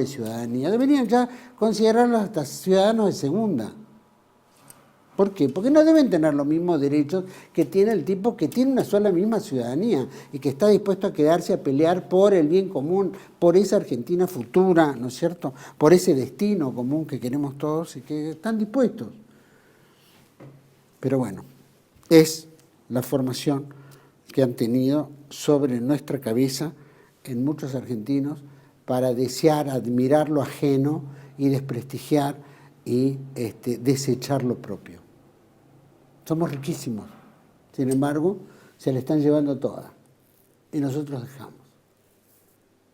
ciudadanía, deberían ya considerarlos hasta ciudadanos de segunda. ¿Por qué? Porque no deben tener los mismos derechos que tiene el tipo que tiene una sola misma ciudadanía y que está dispuesto a quedarse a pelear por el bien común, por esa Argentina futura, ¿no es cierto? Por ese destino común que queremos todos y que están dispuestos. Pero bueno, es la formación que han tenido sobre nuestra cabeza en muchos argentinos para desear, admirar lo ajeno y desprestigiar y desechar lo propio. Somos riquísimos, sin embargo, se le están llevando todas y nosotros dejamos.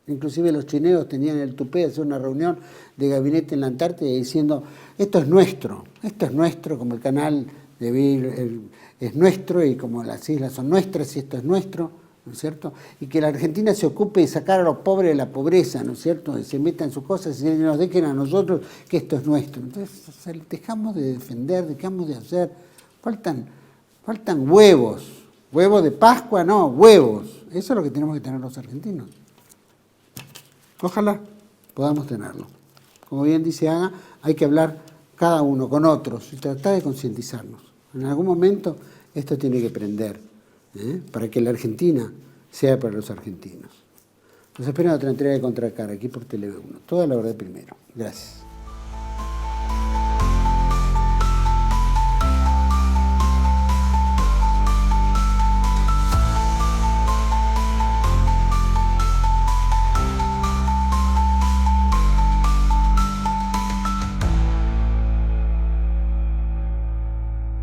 Inclusive los chineos tenían el tupé de hacer una reunión de gabinete en la Antártida diciendo, esto es nuestro, como el canal de Bill es nuestro y como las islas son nuestras y esto es nuestro, ¿no es cierto? Y que la Argentina se ocupe de sacar a los pobres de la pobreza, ¿no es cierto? Y se metan en sus cosas y nos dejen a nosotros que esto es nuestro. Entonces, o sea, dejamos de defender, dejamos de hacer. Faltan huevos. Huevos de Pascua, no, huevos. Eso es lo que tenemos que tener los argentinos. Ojalá podamos tenerlo. Como bien dice Aga, hay que hablar cada uno con otros y tratar de concientizarnos. En algún momento esto tiene que prender, para que la Argentina sea para los argentinos. Nos espera otra entrega de Contracara aquí por Tele 1. Toda la verdad primero. Gracias.